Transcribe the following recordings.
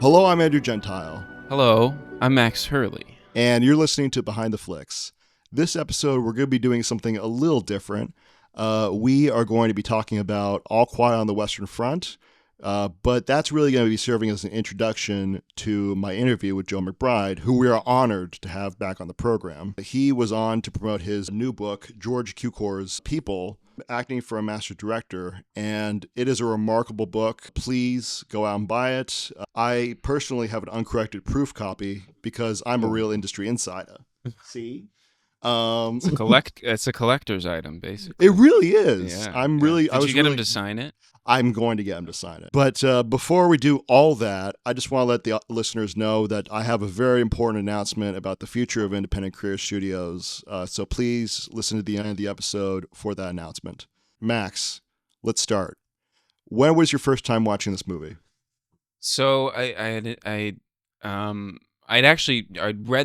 Hello, I'm Andrew Gentile, Hello, I'm Max Hurley. and you're listening to Behind the Flicks. This episode, we're going to be doing something a little different. We are going to be talking about All Quiet on the Western Front, but that's really going to be serving as an introduction to my interview with Joe McBride, who we are honored to have back on the program. He was on to promote his new book, George Cukor's People, Acting for a Master Director, and it is a remarkable book. Please go out and buy it. I personally have an uncorrected proof copy because I'm a real industry insider. See? It's a collector's item, basically. It really is. Yeah, I'm yeah. really. Did you get him to sign it? I'm going to get him to sign it. But before we do all that, I just want to let the listeners know that I have a very important announcement about the future of independent career studios. So please listen to the end of the episode for that announcement. Max, let's start. When was your first time watching this movie? So I'd read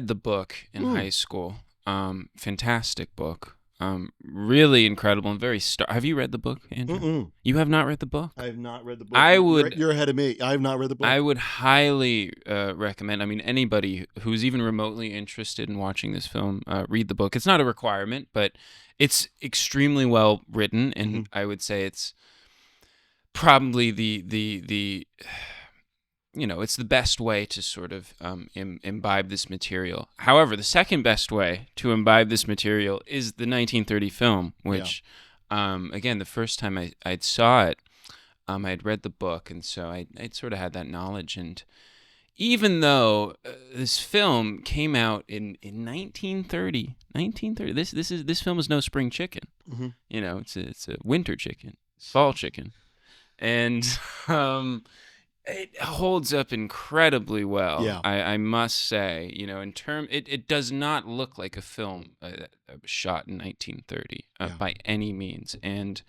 the book in high school. Fantastic book. Really incredible and very Have you read the book, Andrew? Mm-mm. You have not read the book? I have not read the book. You're ahead of me. I have not read the book. I would highly recommend. I mean, anybody who's even remotely interested in watching this film, read the book. It's not a requirement, but it's extremely well written, and I would say it's probably the it's the best way to sort of imbibe this material. However, the second best way to imbibe this material is the 1930 film, which, again, the first time I saw it, I had read the book, and so I'd sort of had that knowledge. And even though this film came out in 1930, this film is no spring chicken. Mm-hmm. It's a winter chicken, fall chicken, and it holds up incredibly well. Yeah. I must say, it does not look like a film that was shot in 1930 by any means. And,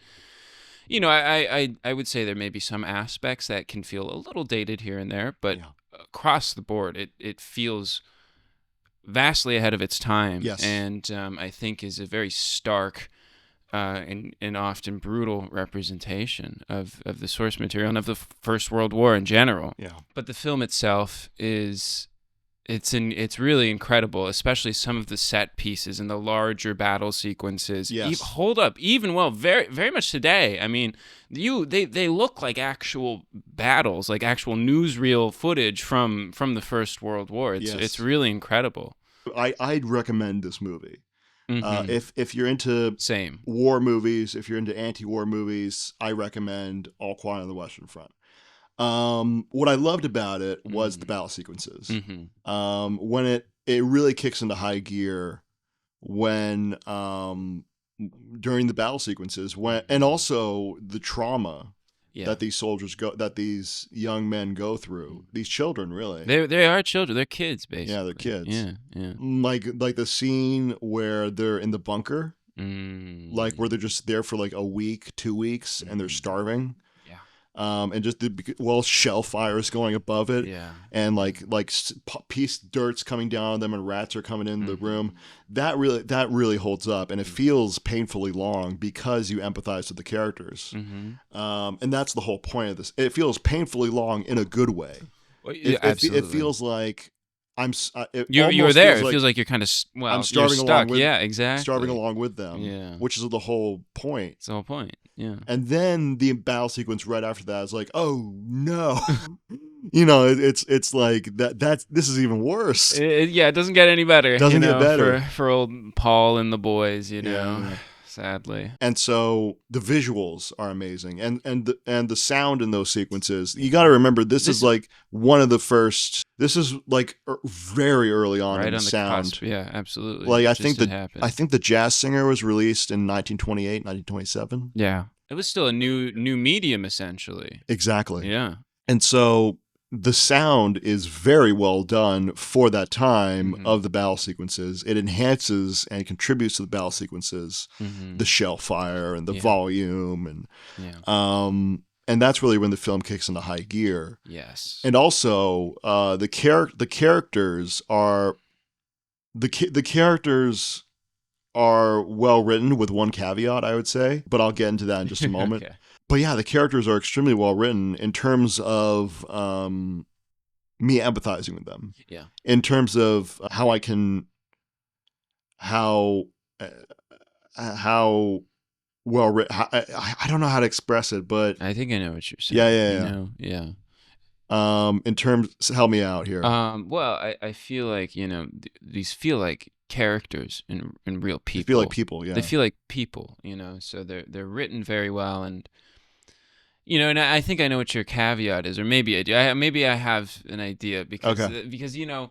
I would say there may be some aspects that can feel a little dated here and there, but across the board, it feels vastly ahead of its time. Yes. And I think is a very stark and often brutal representation of the source material and of the First World War in general. Yeah. But the film itself it's really incredible, especially some of the set pieces and the larger battle sequences. Yes. Hold up, even very very much today. I mean, they look like actual battles, like actual newsreel footage from the First World War. It's really incredible. I'd recommend this movie. Mm-hmm. If you're into Same war movies, if you're into anti-war movies, I recommend All Quiet on the Western Front. What I loved about it was the battle sequences. Mm-hmm. When it really kicks into high gear when during the battle sequences and also the trauma that these young men go through, these children really. They are children. They're kids, basically. Yeah, they're kids. Yeah. Like the scene where they're in the bunker, like where they're just there for like a week, 2 weeks, and they're starving. And just shell fire is going above it, and like piece dirt's coming down on them, and rats are coming in the room. That really holds up, and it feels painfully long because you empathize with the characters. And that's the whole point of this. It feels painfully long in a good way. Well, Absolutely. It feels like you're there. It feels like you're kind of I'm starving you're along stuck. with exactly. Starving along with them. Which is the whole point. It's the whole point. Yeah. And then the battle sequence right after that is like, oh no, it's like this is even worse. It doesn't get any better. It doesn't get better for old Paul and the boys. Sadly. And so the visuals are amazing, and the sound in those sequences. You got to remember, this is like one of the first. This is like very early on right in on the sound. Cusp. Yeah, absolutely. Like I think the Jazz Singer was released in 1928, 1927. Yeah, it was still a new medium essentially. Exactly. Yeah, and so the sound is very well done for that time of the battle sequences. It enhances and contributes to the battle sequences, the shell fire and the volume, and that's really when the film kicks into high gear. Yes, and also the characters are well written, with one caveat, I would say, but I'll get into that in just a moment. Okay. But yeah, the characters are extremely well written in terms of me empathizing with them Yeah. in terms of how I can, how how well written. I don't know how to express it, but I think I know what you're yeah, saying. yeah, You yeah. know, yeah. In terms, help me out here. Well, I feel like, you know, these feel like characters and real They feel like people. people, They yeah. feel like people, you know, so they're written very well, and you know, and I think I know what your caveat is, or maybe I do. Maybe I have an idea Okay. because you know,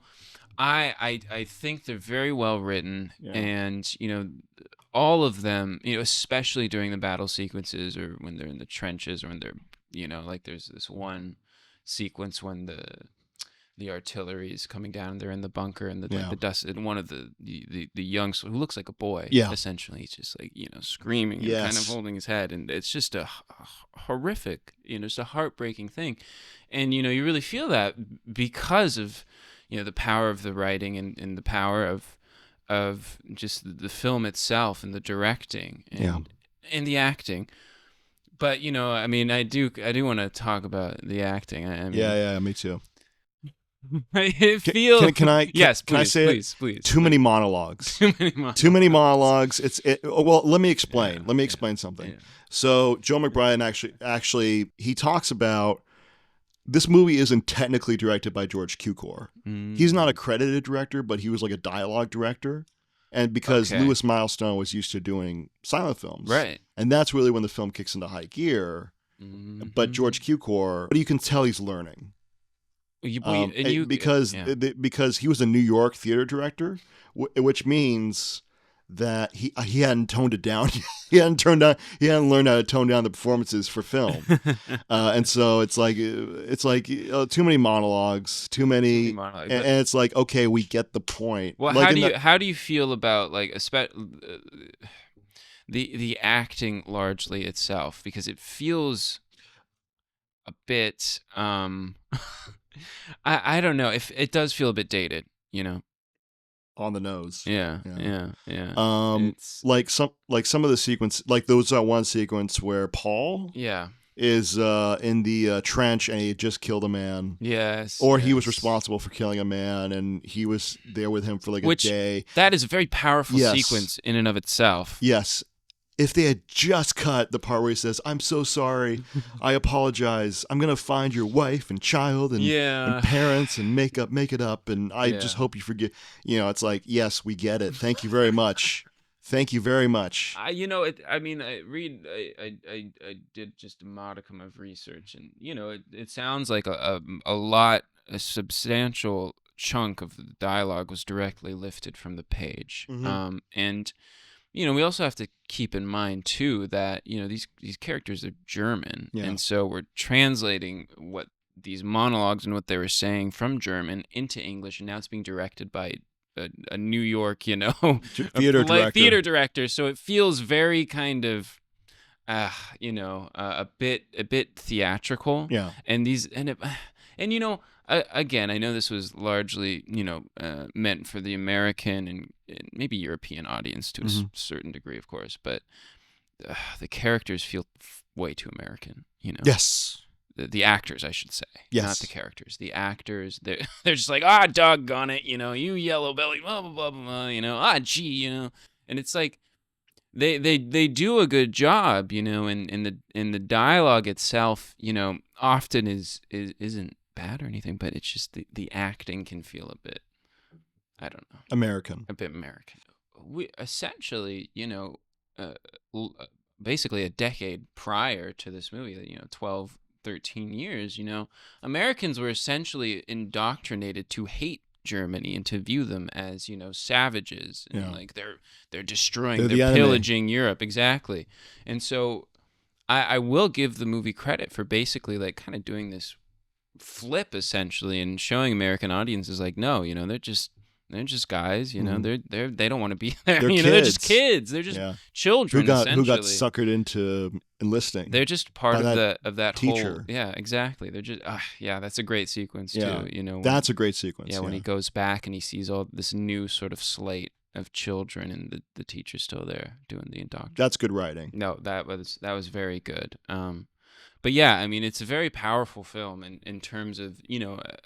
I think they're very well written, Yeah. and you know, all of them, you know, especially during the battle sequences or when they're in the trenches or when they're, you know, like there's this one sequence when the artillery is coming down and they're in the bunker and like Yeah. the dust, and one of the young who looks like a boy, Yeah. essentially, he's just like, you know, screaming and kind of Yes. holding his head, and it's just a horrific, you know, it's a heartbreaking thing, and you know, you really feel that because of, you know, the power of the writing and the power of just the film itself and the directing and the acting. But you know, I mean, I do want to talk about the acting. I mean, Yeah, me too. it feels. Yes, can I please, say please, it? please. Too many monologues. Too many monologues. Too many monologues. Well, let me explain. Yeah, Let me explain something. Yeah. So Joe McBride actually he talks about this movie isn't technically directed by George Cukor. He's not a credited director, but he was like a dialogue director. And because Okay. Louis Milestone was used to doing silent films. Right. And that's really when the film kicks into high gear. Mm-hmm. But George Cukor, you can tell he's learning. Because he was a New York theater director, which means that he hadn't toned it down. he hadn't learned how to tone down the performances for film. And so it's like too many monologues, and it's like, okay, we get the point. Well, like how do you feel about like the acting largely itself, because it feels a bit I don't know, if it does feel a bit dated, you know, on the nose. Yeah. It's like some of the sequence, like there was that one sequence where Paul is in the trench and he had just killed a man. Yes. Or he was responsible for killing a man and he was there with him for like a day. That is a very powerful sequence in and of itself. Yes. If they had just cut the part where he says, "I'm so sorry, I apologize. I'm gonna find your wife and child and parents and make it up, and I just hope you forgive." You know, it's like, yes, we get it. Thank you very much. Thank you very much. You know, I mean, I did just a modicum of research, and you know, it sounds like a substantial chunk of the dialogue was directly lifted from the page, and. You know, we also have to keep in mind too that, you know, these characters are German, and so we're translating what these monologues and what they were saying from German into English, and now it's being directed by a New York, you know, theater director. So it feels very kind of, you know, a bit theatrical. Yeah, and you know. Again, I know this was largely, you know, meant for the American and maybe European audience to a certain degree, of course, but the characters feel way too American, you know. Yes. The actors, I should say. Yes. Not the characters. The actors, they're just like, doggone it, you know, you yellow belly, blah, blah, blah, blah, you know, gee, you know. And it's like, they do a good job, you know, and the dialogue itself, you know, often isn't bad or anything, but it's just the acting can feel a bit, I don't know, American. A bit American. We essentially, you know, basically a decade prior to this movie, you know, 12, 13 years, you know, Americans were essentially indoctrinated to hate Germany and to view them as, you know, savages, and like they're destroying, they're pillaging Europe, exactly. And so I will give the movie credit for basically like kind of doing this flip essentially and showing American audiences like, no, you know, they're just guys, you know, they don't want to be there, you know, they're just kids, they're just children who got suckered into enlisting. They're just part of that teacher. Whole, exactly. They're just that's a great sequence too, you know. That's a great sequence. When he goes back and he sees all this new sort of slate of children and the teacher's still there doing the indoctrination. That's good writing. No, that was very good. But yeah, I mean, it's a very powerful film in terms of,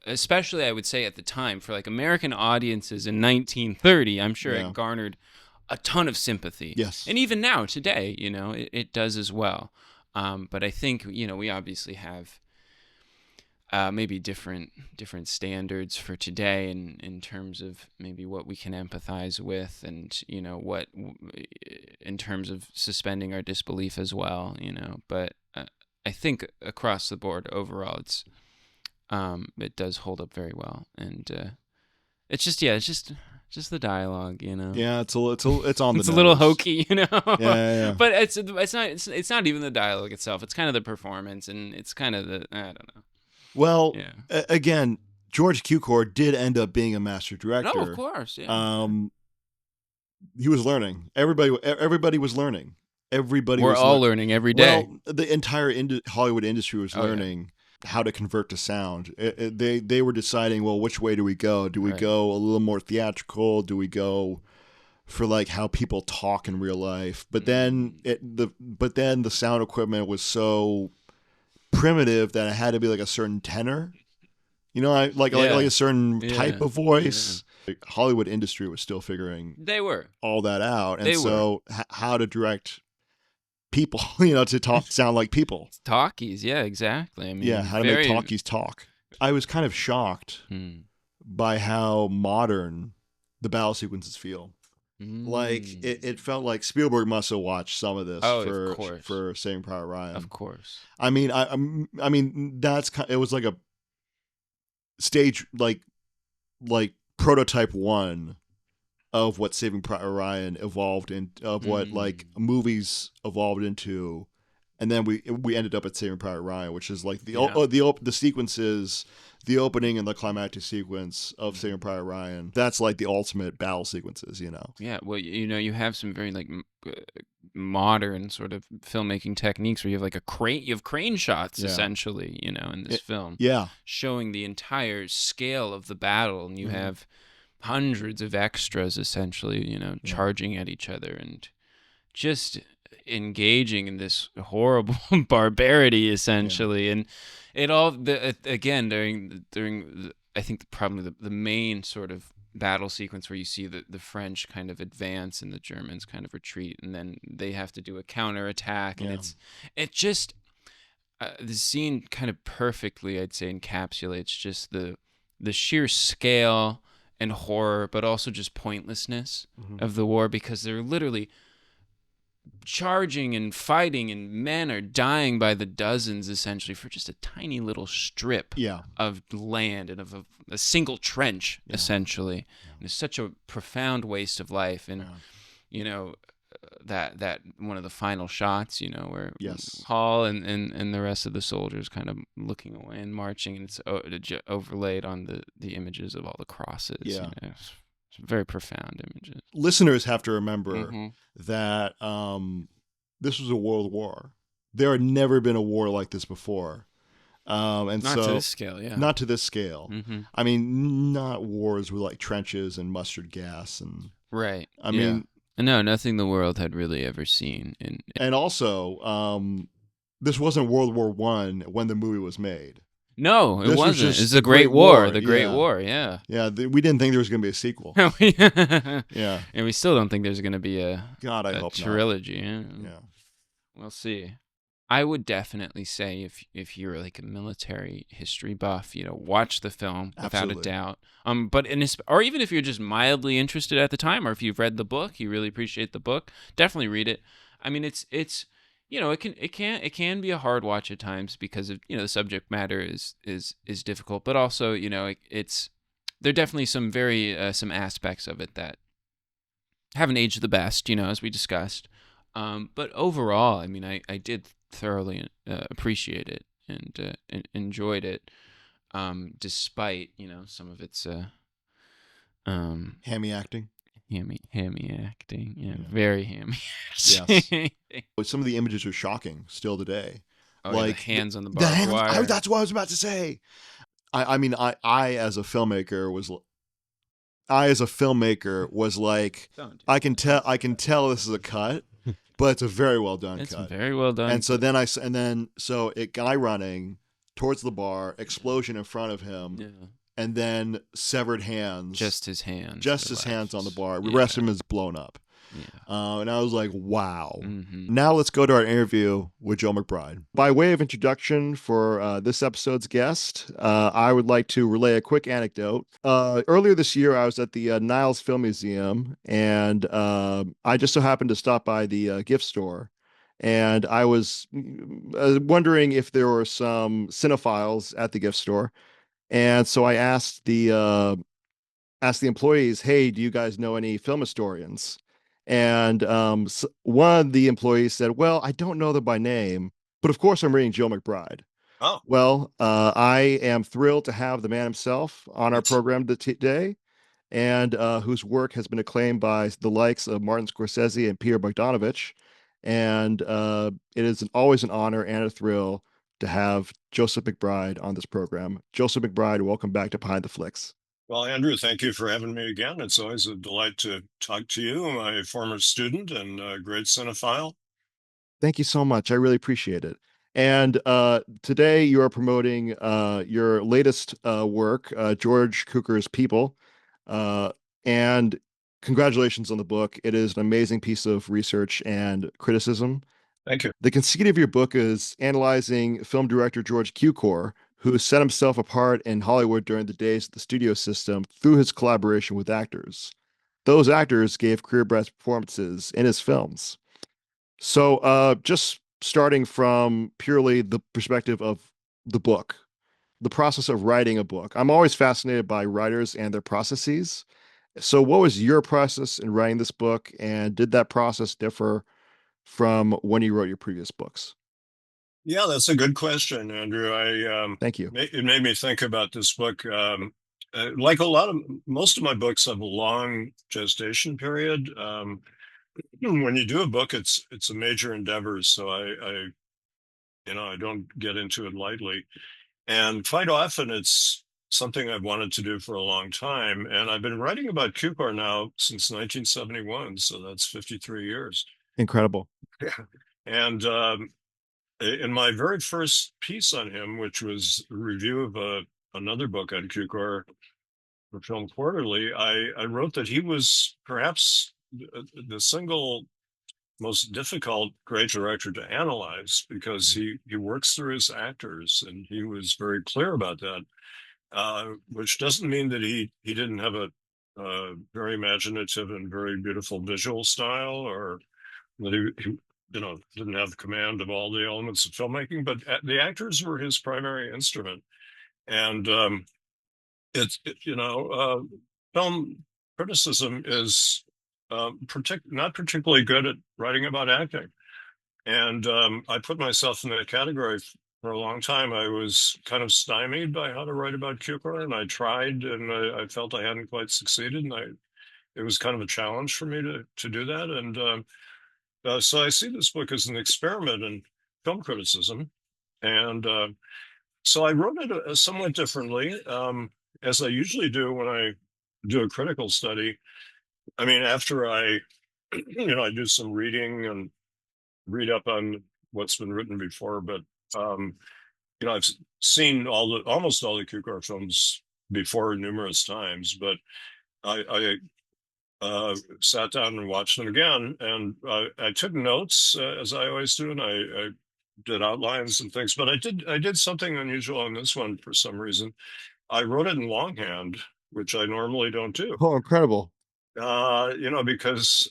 especially I would say at the time for like American audiences in 1930, I'm sure Yeah. it garnered a ton of sympathy. Yes. And even now, today, it does as well. But I think, we obviously have maybe different standards for today in terms of maybe what we can empathize with, and what in terms of suspending our disbelief as well. But I think across the board overall, it does hold up very well, and it's just the dialogue. Yeah, it's on the It's nose. a little hokey, Yeah. But it's not even the dialogue itself. It's kind of the performance, and it's kind of I don't know. Well, Yeah. Again, George Cukor did end up being a master director. No, of course. Yeah. He was learning. Everybody was learning. We're all learning every day. Well, the entire Hollywood industry was learning how to convert to sound. They were deciding, well, which way do we go? Do we go a little more theatrical? Do we go for like how people talk in real life? But then the sound equipment was so primitive that it had to be like a certain tenor, like a certain type of voice. Yeah. Like Hollywood industry was still figuring all that out, and how to direct people, to sound like people. It's talkies, yeah, exactly. I mean, how to make talkies talk. I was kind of shocked by how modern the battle sequences feel. Like it felt like Spielberg must have watched some of this for Saving Private Ryan. Of course. I mean it was like a stage like prototype one of what Saving Private Ryan evolved in, of what like movies evolved into, and then we ended up at Saving Private Ryan, which is like the sequences. The opening and the climactic sequence of Saving Private Ryan, that's like the ultimate battle sequences, Yeah, well, you have some very like modern sort of filmmaking techniques where you have like you have crane shots essentially, in this film. Yeah. Showing the entire scale of the battle, and you have hundreds of extras essentially, charging at each other and just engaging in this horrible barbarity essentially. And it all again during I think probably the main sort of battle sequence where you see the French kind of advance and the Germans kind of retreat, and then they have to do a counterattack, and it just the scene kind of perfectly, I'd say, encapsulates just the sheer scale and horror, but also just pointlessness of the war, because they're literally charging and fighting, and men are dying by the dozens essentially for just a tiny little strip of land and of a single trench essentially. And it's such a profound waste of life. And that one of the final shots, where Hall and the rest of the soldiers kind of looking away and marching, and it's overlaid on the images of all the crosses. It's very profound images. Listeners have to remember that this was a world war. There had never been a war like this before. And not to this scale, yeah. Not to this scale. I mean, not wars with like trenches and mustard gas and I mean, no, nothing the world had really ever seen. And also, this wasn't World War I when the movie was made. No, it wasn't. It's the Great War. The Great War, yeah. Yeah, we didn't think there was going to be a sequel. Yeah. And we still don't think there's going to be a trilogy. Yeah. We'll see. I would definitely say if you're like a military history buff, watch the film without a doubt. Or even if you're just mildly interested at the time, or if you've read the book, you really appreciate the book, definitely read it. I mean, it's it can be a hard watch at times because of the subject matter is difficult, but also there are definitely some some aspects of it that haven't aged the best, as we discussed. But overall, I mean, I did thoroughly appreciate it and enjoyed it, despite some of its hammy acting. Hammy acting, very hammy. Yes. Some of the images are shocking still today. Like the hands on the barbed wire. That's what I was about to say. I mean, I as a filmmaker was like, I can tell this is a cut, but it's a very well done It's cut. very well done. And so then so it guy running towards the bar, explosion in front of him, Yeah. and then severed hands, Just his hands just are his hands on the left. bar. The rest Yeah. of him is blown up. Yeah. And I was like, wow. Mm-hmm. Now let's go to our interview with Joe McBride. By way of introduction for this episode's guest, I would like to relay a quick anecdote. Earlier this year, I was at the Niles Film Museum, and I just so happened to stop by the gift store. And I was wondering if there were some cinephiles at the gift store. And so I asked the employees, "Hey, do you guys know any film historians?" And one of the employees said, "Well, I don't know them by name, but of course I'm reading Joe McBride." Oh, Well, I am thrilled to have the man himself on our it's program today, and whose work has been acclaimed by the likes of Martin Scorsese and Peter Bogdanovich. And it is always an honor and a thrill to have Joseph McBride on this program. Joseph McBride, welcome back to Behind the Flicks. well, Andrew, thank you for having me again. It's always a delight to talk to you, my former student and great cinephile. Thank you so much. I really appreciate it. And today you are promoting your latest work, George Cukor's People. Uh, and congratulations on the book. It is an amazing piece of research and criticism. Thank you. The conceit of your book is analyzing film director George Cukor, who set himself apart in Hollywood during the days of the studio system through his collaboration with actors. Those actors gave career-best performances in his films. So, just starting from purely the perspective of the book, the process of writing a book. I'm always fascinated by writers and their processes. So, what was your process in writing this book, and did that process differ from when you wrote your previous books? Yeah, that's a good question, Andrew. Thank you. It made me think about this book. Like a lot of most of my books have a long gestation period. When you do a book, it's a major endeavor, so I don't get into it lightly. And quite often it's something I've wanted to do for a long time. And I've been writing about Cukor now since 1971, so that's 53 years. Incredible. Yeah. And in my very first piece on him, which was a review of another book on Cukor for Film Quarterly, I wrote that he was perhaps the single most difficult great director to analyze because he works through his actors, and he was very clear about that. Which doesn't mean that he didn't have a very imaginative and very beautiful visual style, or that he didn't have command of all the elements of filmmaking. But the actors were his primary instrument, and film criticism is not particularly good at writing about acting. And I put myself in that category for a long time. I was kind of stymied by how to write about Cukor, and I tried, and I felt I hadn't quite succeeded. And it was kind of a challenge for me to do that. And so I see this book as an experiment in film criticism. And so I wrote it somewhat differently, as I usually do when I do a critical study. I mean, after I do some reading and read up on what's been written before, but um, I've seen almost all the Cukor films before numerous times, but I sat down and watched them again, and I took notes as I always do, and I did outlines and things. But I did something unusual on this one for some reason. I wrote it in longhand, which I normally don't do. Oh, incredible. Because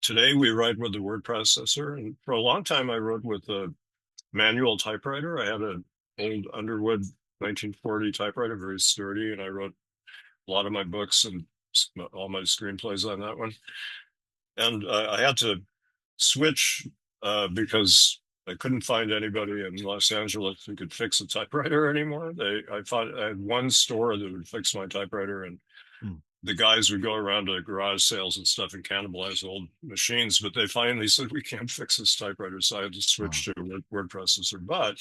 today we write with the word processor, and for a long time I wrote with a manual typewriter. I had an old Underwood 1940 typewriter, very sturdy, and I wrote a lot of my books and all my screenplays on that one. And I had to switch because I couldn't find anybody in Los Angeles who could fix a typewriter anymore. I had one store that would fix my typewriter, and Mm. the guys would go around to garage sales and stuff and cannibalize old machines, but they finally said, we can't fix this typewriter. So I had to switch Wow. to a word processor. But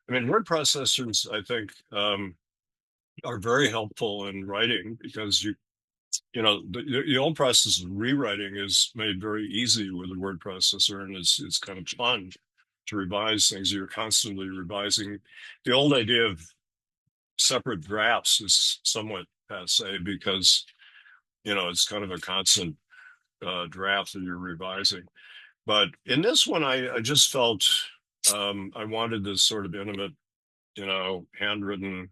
I mean, word processors, I think, are very helpful in writing because the old process of rewriting is made very easy with the word processor, and it's kind of fun to revise things. You're constantly revising. The old idea of separate drafts is somewhat passe because it's kind of a constant draft that you're revising. But in this one, I just felt I wanted this sort of intimate, handwritten,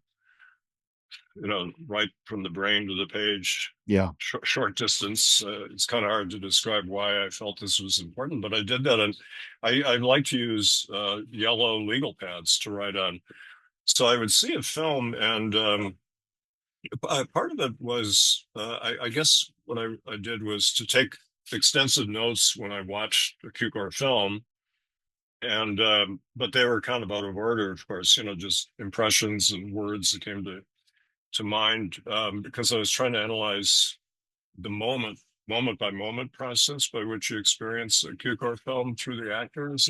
right from the brain to the page, Yeah. short distance. It's kind of hard to describe why I felt this was important, but I did that. And I like to use yellow legal pads to write on. So I would see a film, and part of it was, I guess what I did was to take extensive notes when I watched a Cukor film. And but they were kind of out of order, of course, just impressions and words that came to mind, because I was trying to analyze the moment by moment process by which you experience a Cukor film through the actors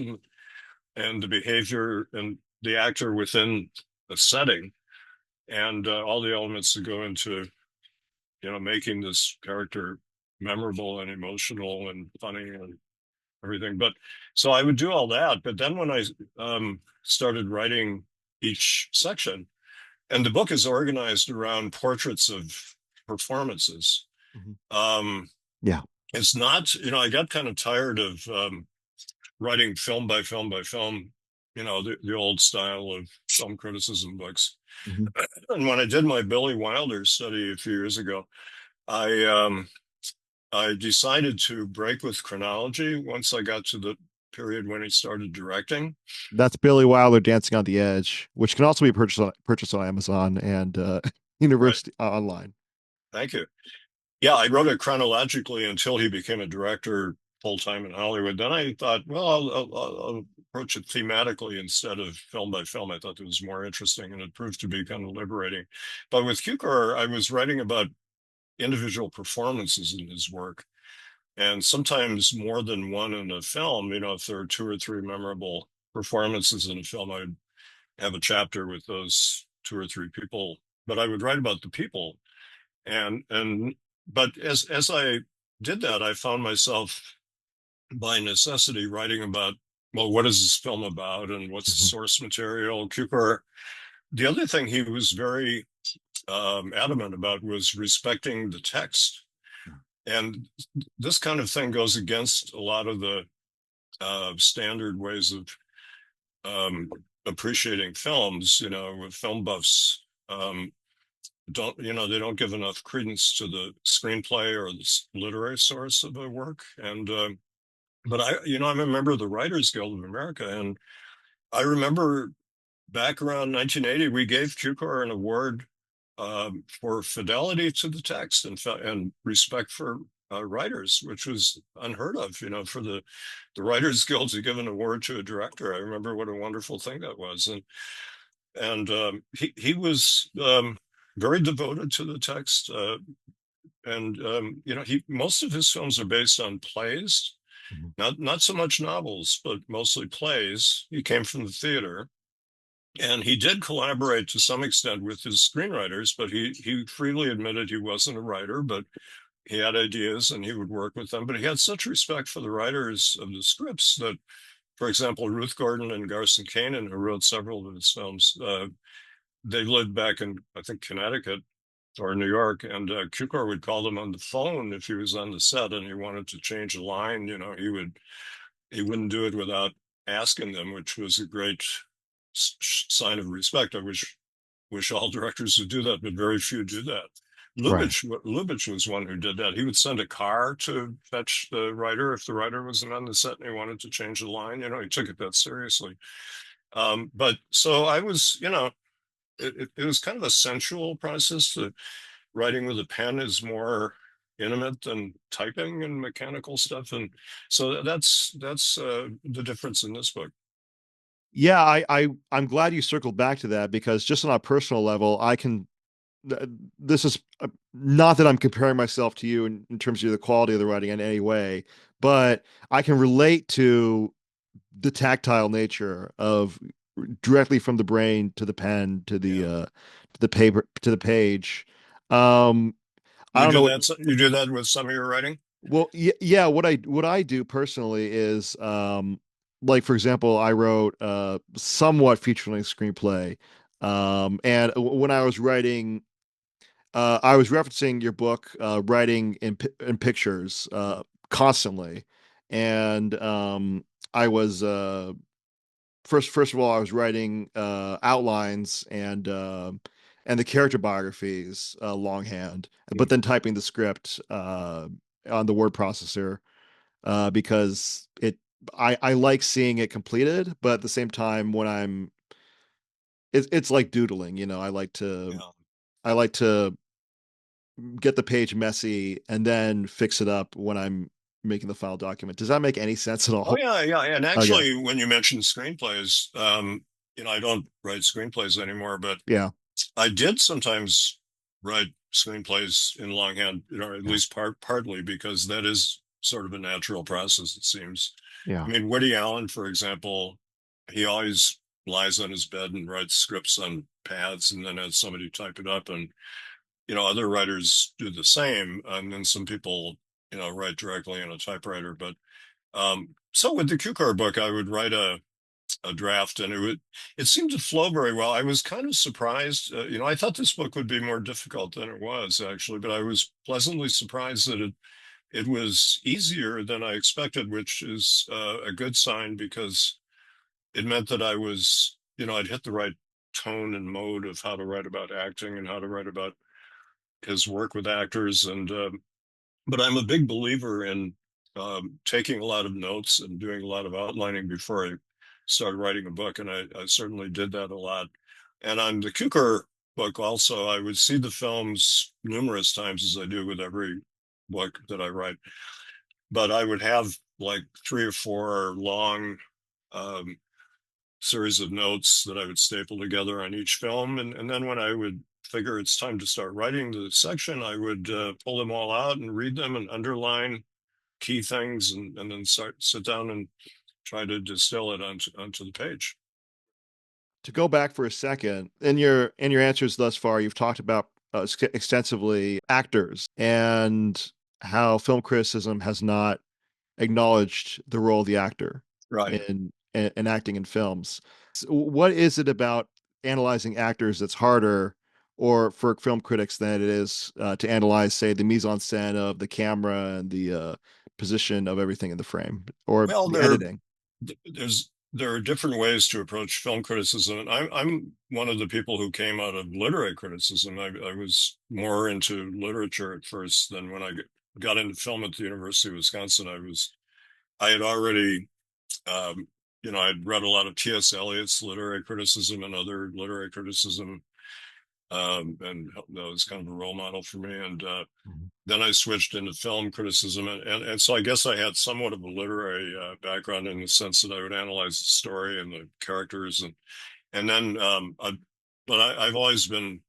and the behavior and the actor within the setting, and all the elements that go into making this character memorable and emotional and funny and everything. But so I would do all that, but then when I started writing each section, and the book is organized around portraits of performances. Mhm. Um, Yeah. it's not, I got kind of tired of writing film by film by film, the old style of film criticism books. Mhm. And when I did my Billy Wilder study a few years ago, I um, I decided to break with chronology once I got to the period when he started directing. That's Billy Wilder Dancing on the Edge, which can also be purchased on Amazon and Right. University online. Thank you. Yeah, I wrote it chronologically until he became a director full time in Hollywood. Then I thought, well, I'll approach it thematically instead of film by film. I thought it was more interesting, and it proved to be kind of liberating. But with Cukor, I was writing about individual performances in his work, and sometimes more than one in a film. If there are two or three memorable performances in a film, I'd have a chapter with those two or three people. But I would write about the people, and but as I did that, I found myself by necessity writing about, well, what is this film about and what's the Mhm. source material. Cooper, the other thing he was very adamant about was respecting the text, and this kind of thing goes against a lot of the standard ways of um, appreciating films. With film buffs, they don't give enough credence to the screenplay or the literary source of a work. And but I'm a member of the Writers Guild of America, and I remember back around 1980 we gave Cukor an award for fidelity to the text and respect for writers, which was unheard of. For the Writers Guild to give an award to a director, I remember what a wonderful thing that was. And he was very devoted to the text. And he most of his films are based on plays, Mhm. not so much novels, but mostly plays. He came from the theater, and he did collaborate to some extent with his screenwriters, but he freely admitted he wasn't a writer, but he had ideas and he would work with them. But he had such respect for the writers of the scripts that, for example, Ruth Gordon and Garson Kanin, who wrote several of his films, they lived back in, I think, Connecticut or New York, and Cukor would call them on the phone if he was on the set and he wanted to change a line. He wouldn't do it without asking them, which was a great sign of respect. I wish all directors would do that, but very few do that. Right. Lubitsch was one who did that. He would send a car to fetch the writer if the writer wasn't on the set and he wanted to change the line. He took it that seriously. But so I was, it was kind of a sensual process. Writing with a pen is more intimate than typing and mechanical stuff, and so that's the difference in this book. Yeah, I'm glad you circled back to that because just on a personal level, I can this is not that I'm comparing myself to you in terms of the quality of the writing in any way, but I can relate to the tactile nature of directly from the brain to the pen to Yeah. the paper to the page. Um, I You don't know do what. that. You do that with some of your writing. Well, yeah, what I do personally is like for example, I wrote somewhat feature-length screenplay. And when I was writing I was referencing your book, writing in pictures, constantly. And I was first of all, I was writing outlines and the character biographies longhand, but then typing the script on the word processor because I like seeing it completed, but at the same time, when it's like doodling, Yeah. I like to get the page messy and then fix it up when I'm making the final document. Does that make any sense at Oh all? yeah, yeah. And Okay. actually, when you mentioned screenplays, I don't write screenplays anymore, but Yeah. I did sometimes write screenplays in longhand, at Yeah. least partly because that is sort of a natural process, it seems. I Yeah. mean, Woody Allen, for example, he always lies on his bed and writes scripts on pads and then has somebody type it up. And, other writers do the same. And then some people, write directly on a typewriter. But so with the Cukor book, I would write a draft and it seemed to flow very well. I was kind of surprised. I thought this book would be more difficult than it was actually, but I was pleasantly surprised that it was easier than I expected, which is a good sign because it meant that I'd hit the right tone and mode of how to write about acting and how to write about his work with actors. But I'm a big believer in taking a lot of notes and doing a lot of outlining before I started writing a book, and I certainly did that a lot. And on the Cukor book, also, I would see the films numerous times, as I do with every book that I write. But I would have like 3 or 4 long um, series of notes that I would staple together on each film, and then when I would figure it's time to start writing the section, I would pull them all out and read them and underline key things and then sit down and try to distill it onto the page. To go back for a second, in your answers thus far, you've talked about extensively actors and how film criticism has not acknowledged the role of the actor Right. in acting in films. So what is it about analyzing actors that's harder, or for film critics, than it is to analyze, say, the mise en scène of the camera and the position of everything in the frame, or Well, the editing? there are different ways to approach film criticism, and I'm one of the people who came out of literary criticism. I was more into literature at first than when I got into film at the University of Wisconsin. I had already I'd read a lot of T.S. Eliot's literary criticism and other literary criticism, and that was kind of a role model for me. And Mhm. then I switched into film criticism, and so I guess I had somewhat of a literary background in the sense that I would analyze the story and the characters, and then but I've always been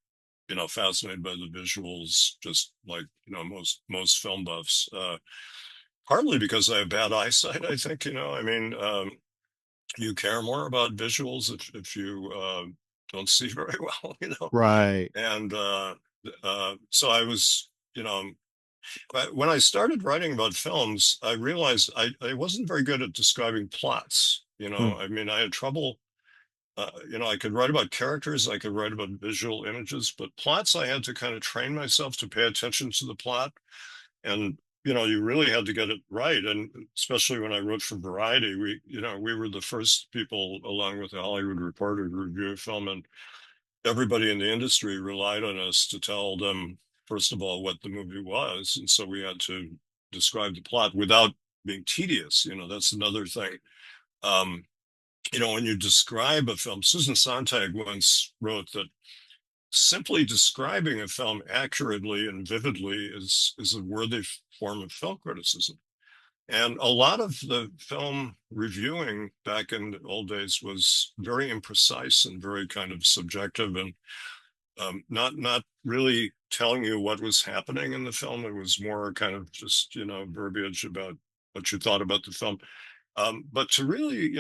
fascinated by the visuals, just like most film buffs. Partly because I have bad eyesight, I think. I mean, you care more about visuals if you don't see very well, Right. and so I was, when I started writing about films, I realized I wasn't very good at describing plots. Hmm. I mean, I had trouble. I could write about characters, I could write about visual images, but plots, I had to kind of train myself to pay attention to the plot. And, you really had to get it right. And especially when I wrote for Variety, we were the first people, along with the Hollywood Reporter, to review a film. And everybody in the industry relied on us to tell them, first of all, what the movie was. And so we had to describe the plot without being tedious. That's another thing. Um, when you describe a film, Susan Sontag once wrote that simply describing a film accurately and vividly is a worthy form of film criticism. And a lot of the film reviewing back in the old days was very imprecise and very kind of subjective and not really telling you what was happening in the film. It was more kind of just verbiage about what you thought about the film. But to really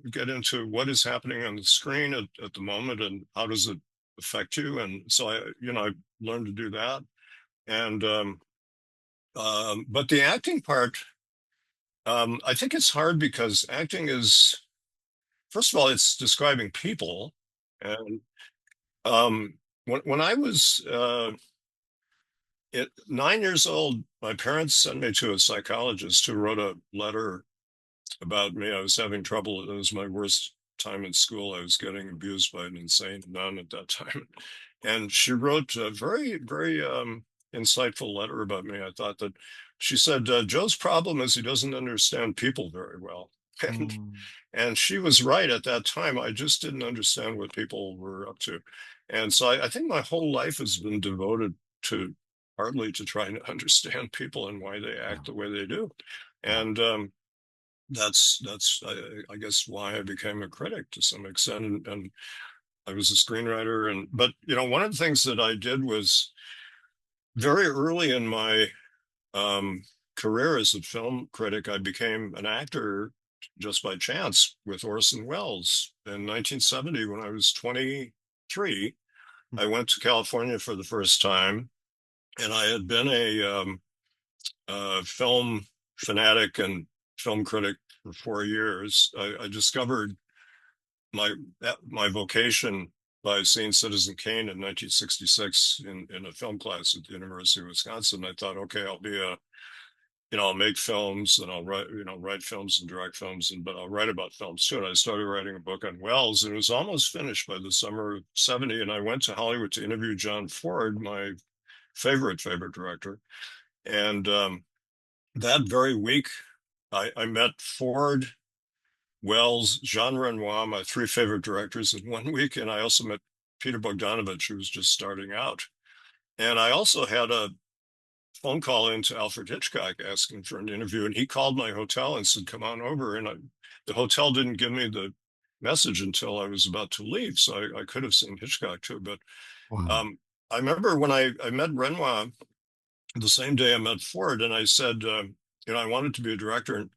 get into what is happening on the screen at the moment and how does it affect you, and so I learned to do that. And but the acting part, I think it's hard because acting is, first of all, it's describing people. And when I was 9 years old, my parents sent me to a psychologist who wrote a letter about me. I was having trouble. It was my worst time in school. I was getting abused by an insane nun at that time. And she wrote a very, very insightful letter about me. I thought that she said, Joe's problem is he doesn't understand people very well. And, Mm. and she was right at that time. I just didn't understand what people were up to. And so I think my whole life has been devoted to partly to trying to understand people and why they Yeah. act the way they do. Yeah. And that's I guess why I became a critic to some extent, and I was a screenwriter. And but one of the things that I did was very early in my um, career as a film critic, I became an actor just by chance with Orson Welles in 1970 when I was 23. I went to California for the first time, and I had been a film fanatic and film critic for 4 years. I discovered my my vocation by seeing Citizen Kane in 1966 in a film class at the University of Wisconsin. I thought, okay, I'll be a I'll make films and I'll write films and direct films, but I'll write about films too. And I started writing a book on Wells, and it was almost finished by the summer of '70. And I went to Hollywood to interview John Ford, my favorite director. And that very week, I met Ford, Wells, Jean Renoir, my three favorite directors in 1 week. And I also met Peter Bogdanovich, who was just starting out. And I also had a phone call into Alfred Hitchcock asking for an interview. And he called my hotel and said, come on over. And the hotel didn't give me the message until I was about to leave. So I could have seen Hitchcock too. But Wow. um, I remember when I met Renoir the same day I met Ford, and I said, I wanted to be a director. And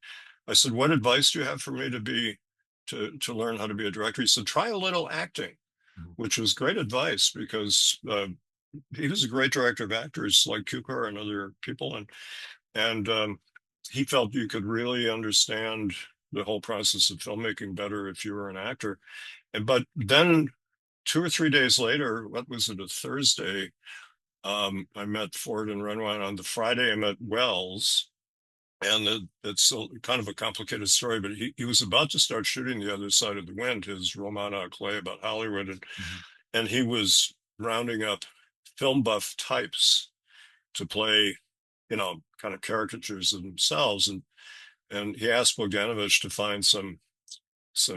I said, what advice do you have for me to learn how to be a director? He said, try a little acting, Mhm. which was great advice because he was a great director of actors like Cukor and other people. And he felt you could really understand the whole process of filmmaking better if you were an actor. But then 2 or 3 days later, what was it, a Thursday, I met Ford and Renoir. And on the Friday, I met Wells. And it's kind of a complicated story, but he was about to start shooting The Other Side of the Wind, his roman à clef about Hollywood. Mhm. And he was rounding up film buff types to play, kind of caricatures of themselves. And he asked Bogdanovich to find some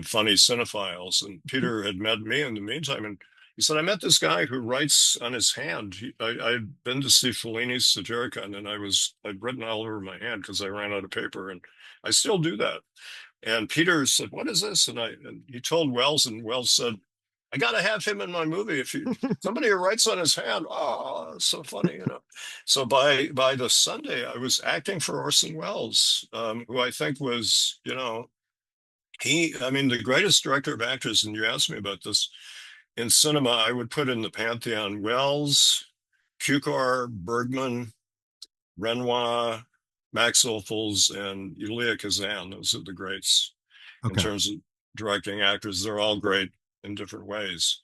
funny cinephiles. And Peter had met me in the meantime. And he said, I met this guy who writes on his hand. I'd been to see Fellini's Satyricon, and I'd written all over my hand because I ran out of paper. And I still do that. And Peter said, what is this? And he told Wells, and Wells said, I got to have him in my movie. If somebody who writes on his hand, oh, so funny. So by the Sunday, I was acting for Orson Welles, who I think was, I mean, the greatest director of actors. And you asked me about this in cinema. I would put in the pantheon Wells, Cukor, Bergman, Renoir, Max Ophuls, and Elia Kazan. Those are the greats in Okay. terms of directing actors. They're all great in different ways.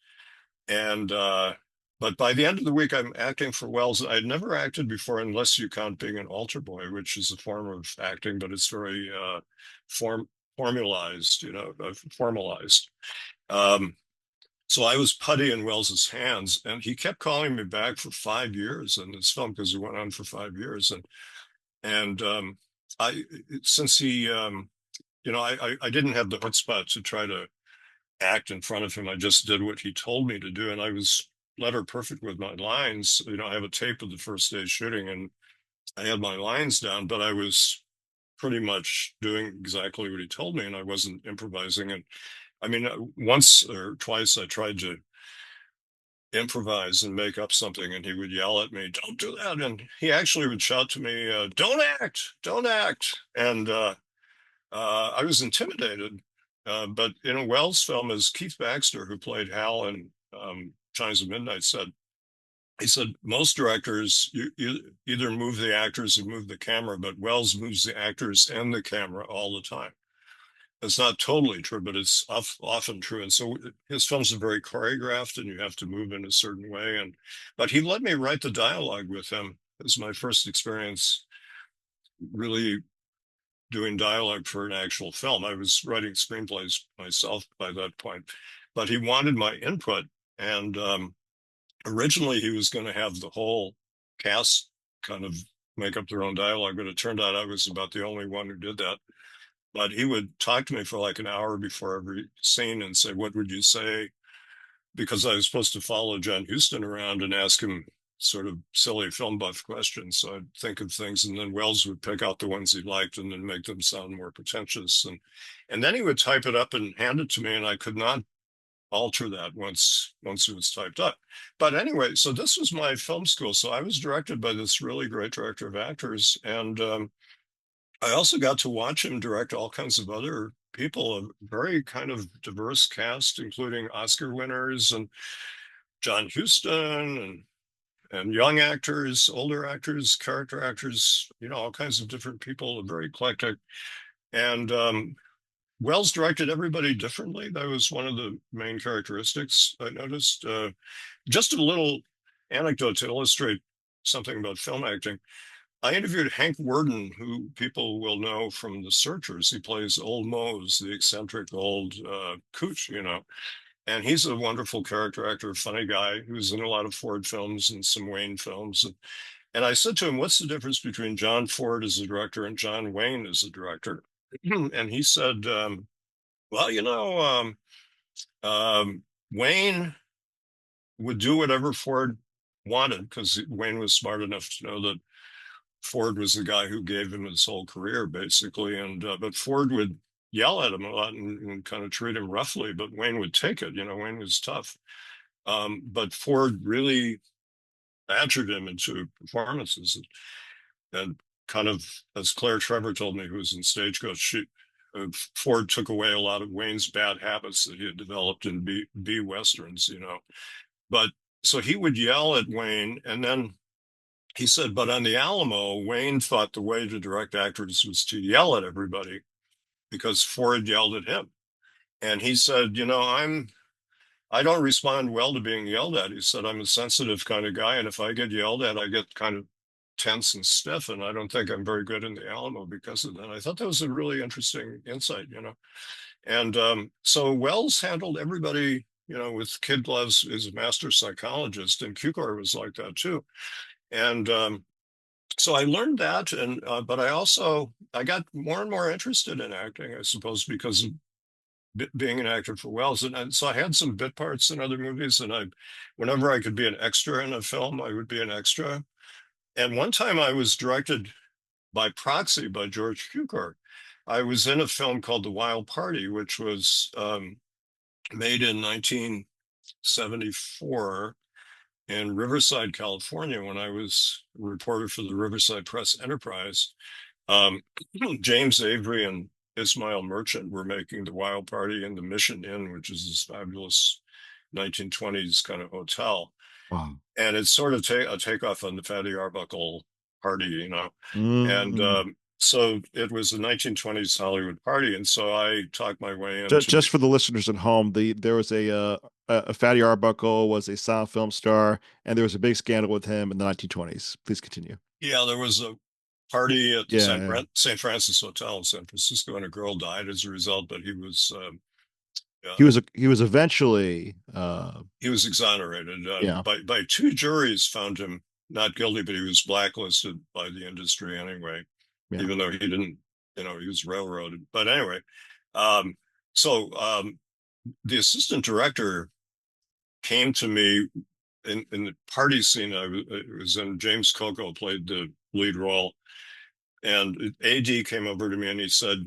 And but by the end of the week, I'm acting for Wells. I'd never acted before, unless you count being an altar boy, which is a form of acting, but it's very formalized, formalized. Um, so I was putty in Wells's hands, and he kept calling me back for 5 years in this film because it went on for 5 years. And I since he I didn't have the chutzpah to try to act in front of him. I just did what he told me to do, and I was letter perfect with my lines. I have a tape of the first day shooting, and I had my lines down, but I was pretty much doing exactly what he told me, and I wasn't improvising. And I mean, once or twice I tried to improvise and make up something, and he would yell at me, "Don't do that!" And he actually would shout to me, "Don't act, don't act!" And I was intimidated. But in a Wells film, as Keith Baxter, who played Hal in Chimes of Midnight, said, he said most directors you either move the actors or move the camera, but Wells moves the actors and the camera all the time. It's not totally true, but it's often true. And so his films are very choreographed, and you have to move in a certain way. And but he let me write the dialogue with him. It was my first experience really doing dialogue for an actual film. I was writing screenplays myself by that point, but he wanted my input. And originally, he was going to have the whole cast kind of make up their own dialogue, but it turned out I was about the only one who did that. But he would talk to me for like an hour before every scene and say, "What would you say?" Because I was supposed to follow John Huston around and ask him sort of silly film buff questions. So I'd think of things, and then Wells would pick out the ones he liked and then make them sound more pretentious. And then he would type it up and hand it to me, and I could not alter that once it was typed up. But anyway, so this was my film school. So I was directed by this really great director of actors, and I also got to watch him direct all kinds of other people, a very kind of diverse cast, including Oscar winners and John Huston and young actors, older actors, character actors, all kinds of different people, very eclectic. And Wells directed everybody differently. That was one of the main characteristics I noticed. Just a little anecdote to illustrate something about film acting. I interviewed Hank Worden, who people will know from The Searchers. He plays Old Mose, the eccentric old cooch. And he's a wonderful character actor, funny guy who's in a lot of Ford films and some Wayne films. And I said to him, "What's the difference between John Ford as a director and John Wayne as a director?" And he said, "Well, Wayne would do whatever Ford wanted because Wayne was smart enough to know that Ford was the guy who gave him his whole career, basically. And but Ford would yell at him a lot and kind of treat him roughly, but Wayne would take it. Wayne was tough. But Ford really badgered him into performances, and kind of, as Claire Trevor told me, who was in Stagecoach, Ford took away a lot of Wayne's bad habits that he had developed in B westerns. But so he would yell at Wayne, and then he said, but on the Alamo, Wayne thought the way to direct actors was to yell at everybody because Ford yelled at him. And he said, I don't respond well to being yelled at. He said, I'm a sensitive kind of guy. And if I get yelled at, I get kind of tense and stiff. And I don't think I'm very good in the Alamo because of that. I thought that was a really interesting insight. And so Wells handled everybody, with kid gloves, as a master psychologist. And Cukor was like that too. And so I learned that, and but I got more and more interested in acting, I suppose, because of being an actor for Wells, and so I had some bit parts in other movies, and whenever I could be an extra in a film, I would be an extra. And one time I was directed by proxy by George Cukor. I was in a film called The Wild Party, which was made in 1974 in Riverside, California, when I was a reporter for the Riverside Press Enterprise. Um, James Avery and Ismail Merchant were making The Wild Party in the Mission Inn, which is this fabulous 1920s kind of hotel. Wow. And it's sort of a takeoff on the Fatty Arbuckle party. And Mm. so it was a 1920s Hollywood party. And so I talked my way into Just for the listeners at home, there was a Fatty Arbuckle was a silent film star, and there was a big scandal with him in the 1920s. Please continue. yeah, there was a party at the Yeah, yeah. St. Francis Hotel in San Francisco, and a girl died as a result. But He was eventually he was exonerated yeah, by two juries. Found him not guilty, but he was blacklisted by the industry anyway, yeah. even though he didn't. He was railroaded. But anyway, um, so the assistant director came to me in the party scene. It was in. James Coco played the lead role. And AD came over to me and he said,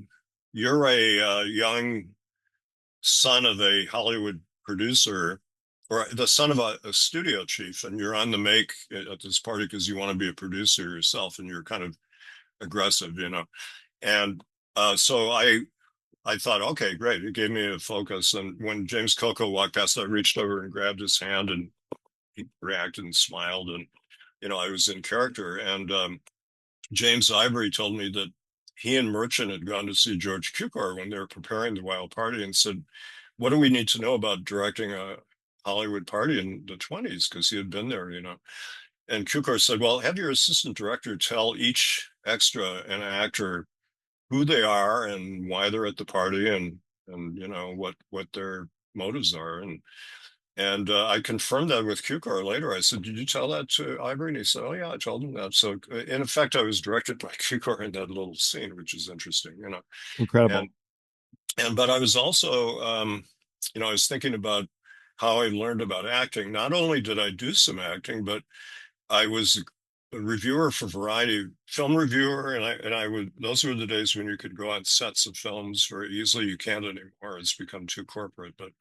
"You're a young son of a Hollywood producer, or the son of a studio chief, and you're on the make at this party because you want to be a producer yourself, and you're kind of aggressive." And so I thought, okay, great. It gave me a focus. And when James Coco walked past, I reached over and grabbed his hand and he reacted and smiled, and I was in character. And James Ivory told me that he and Merchant had gone to see George Cukor when they were preparing the Wild Party, and said, "What do we need to know about directing a Hollywood party in the 20s?" Because he had been there. And Cukor said, "Well, have your assistant director tell each extra and actor who they are and why they're at the party, and what their motives are." And I confirmed that with Cukor later. I said, "Did you tell that to Ivory?" And he said, "Oh yeah, I told him that." So in effect, I was directed by Cukor in that little scene, which is interesting. And Incredible. but I was also, I was thinking about how I learned about acting. Not only did I do some acting, but I was a reviewer for Variety, film reviewer, and I would. Those were the days when you could go on sets of films very easily. You can't anymore; it's become too corporate. But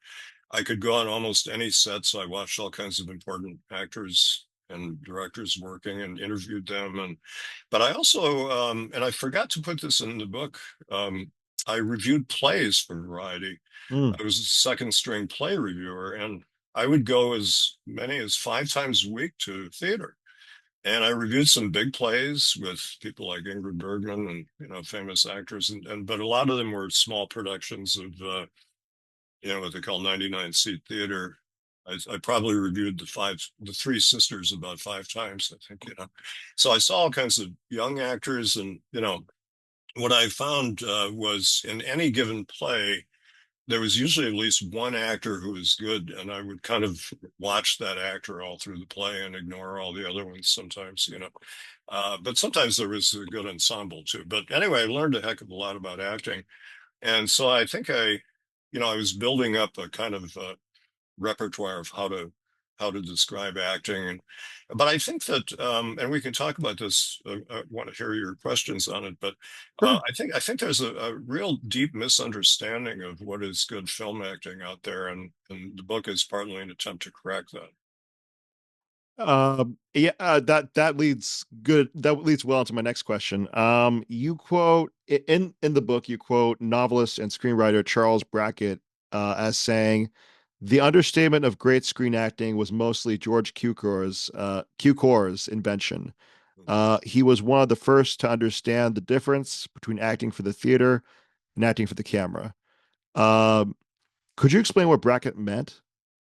I could go on almost any set, so I watched all kinds of important actors and directors working and interviewed them. But I also, and I forgot to put this in the book. I reviewed plays for Variety. Mm. I was a second string play reviewer, and I would go as many as 5 times a week to theater. And I reviewed some big plays with people like Ingrid Bergman and famous actors, and but a lot of them were small productions of what they call 99-seat theater. I probably reviewed the Three Sisters about 5 times, I think. So I saw all kinds of young actors, and what I found was in any given play, there was usually at least one actor who was good, and I would kind of watch that actor all through the play and ignore all the other ones sometimes. But sometimes there was a good ensemble too. But anyway, I learned a heck of a lot about acting. And so I think I was building up a kind of repertoire of how to describe acting, but I think that, and we can talk about this. I want to hear your questions on it, but Sure. I think there's a real deep misunderstanding of what is good film acting out there, and the book is partly an attempt to correct that. Yeah, that leads good. That leads well into my next question. You quote in the book, you quote novelist and screenwriter Charles Brackett as saying, "The understatement of great screen acting was mostly George Cukor's invention. He was one of the first to understand the difference between acting for the theater and acting for the camera." Um, could you explain what Brackett meant?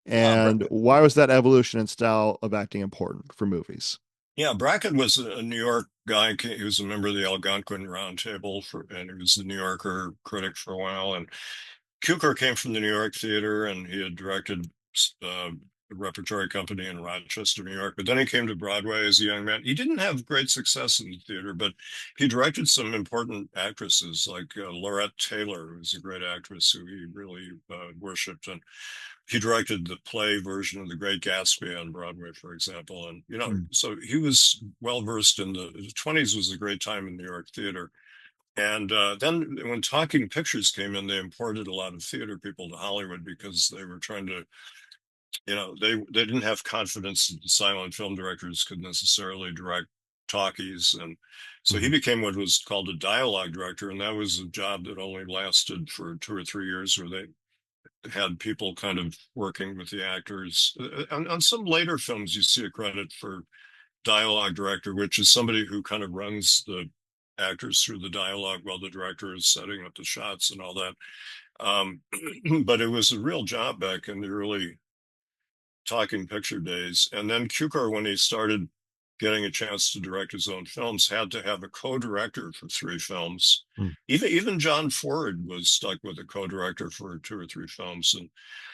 Yeah, And why was that evolution in style of acting important for movies? yeah. Brackett was a New York guy. He was a member of the Algonquin Round Table and he was the New Yorker critic for a while. And Cukor came from the New York Theater, and he had directed a repertory company in Rochester, New York. But then he came to Broadway as a young man. He didn't have great success in the theater, but he directed some important actresses like Laurette Taylor, who's a great actress who he really worshipped. And he directed the play version of The Great Gatsby on Broadway, for example. And, Mm, so he was well versed in the 20s was a great time in New York theater. And then when talking pictures came in, they imported a lot of theater people to Hollywood because they were trying to, they didn't have confidence that the silent film directors could necessarily direct talkies. And so he mhm, became what was called a dialogue director. And that was a job that only lasted for 2 or 3 years, where they had people kind of working with the actors. On some later films, you see a credit for dialogue director, which is somebody who kind of runs the actors through the dialogue while the director is setting up the shots and all that. Um, but it was a real job back in the early talking picture days. And then Cukor, when he started getting a chance to direct his own films, had to have a co-director for 3 films. mm, Even John Ford was stuck with a co-director for 2 or 3 films,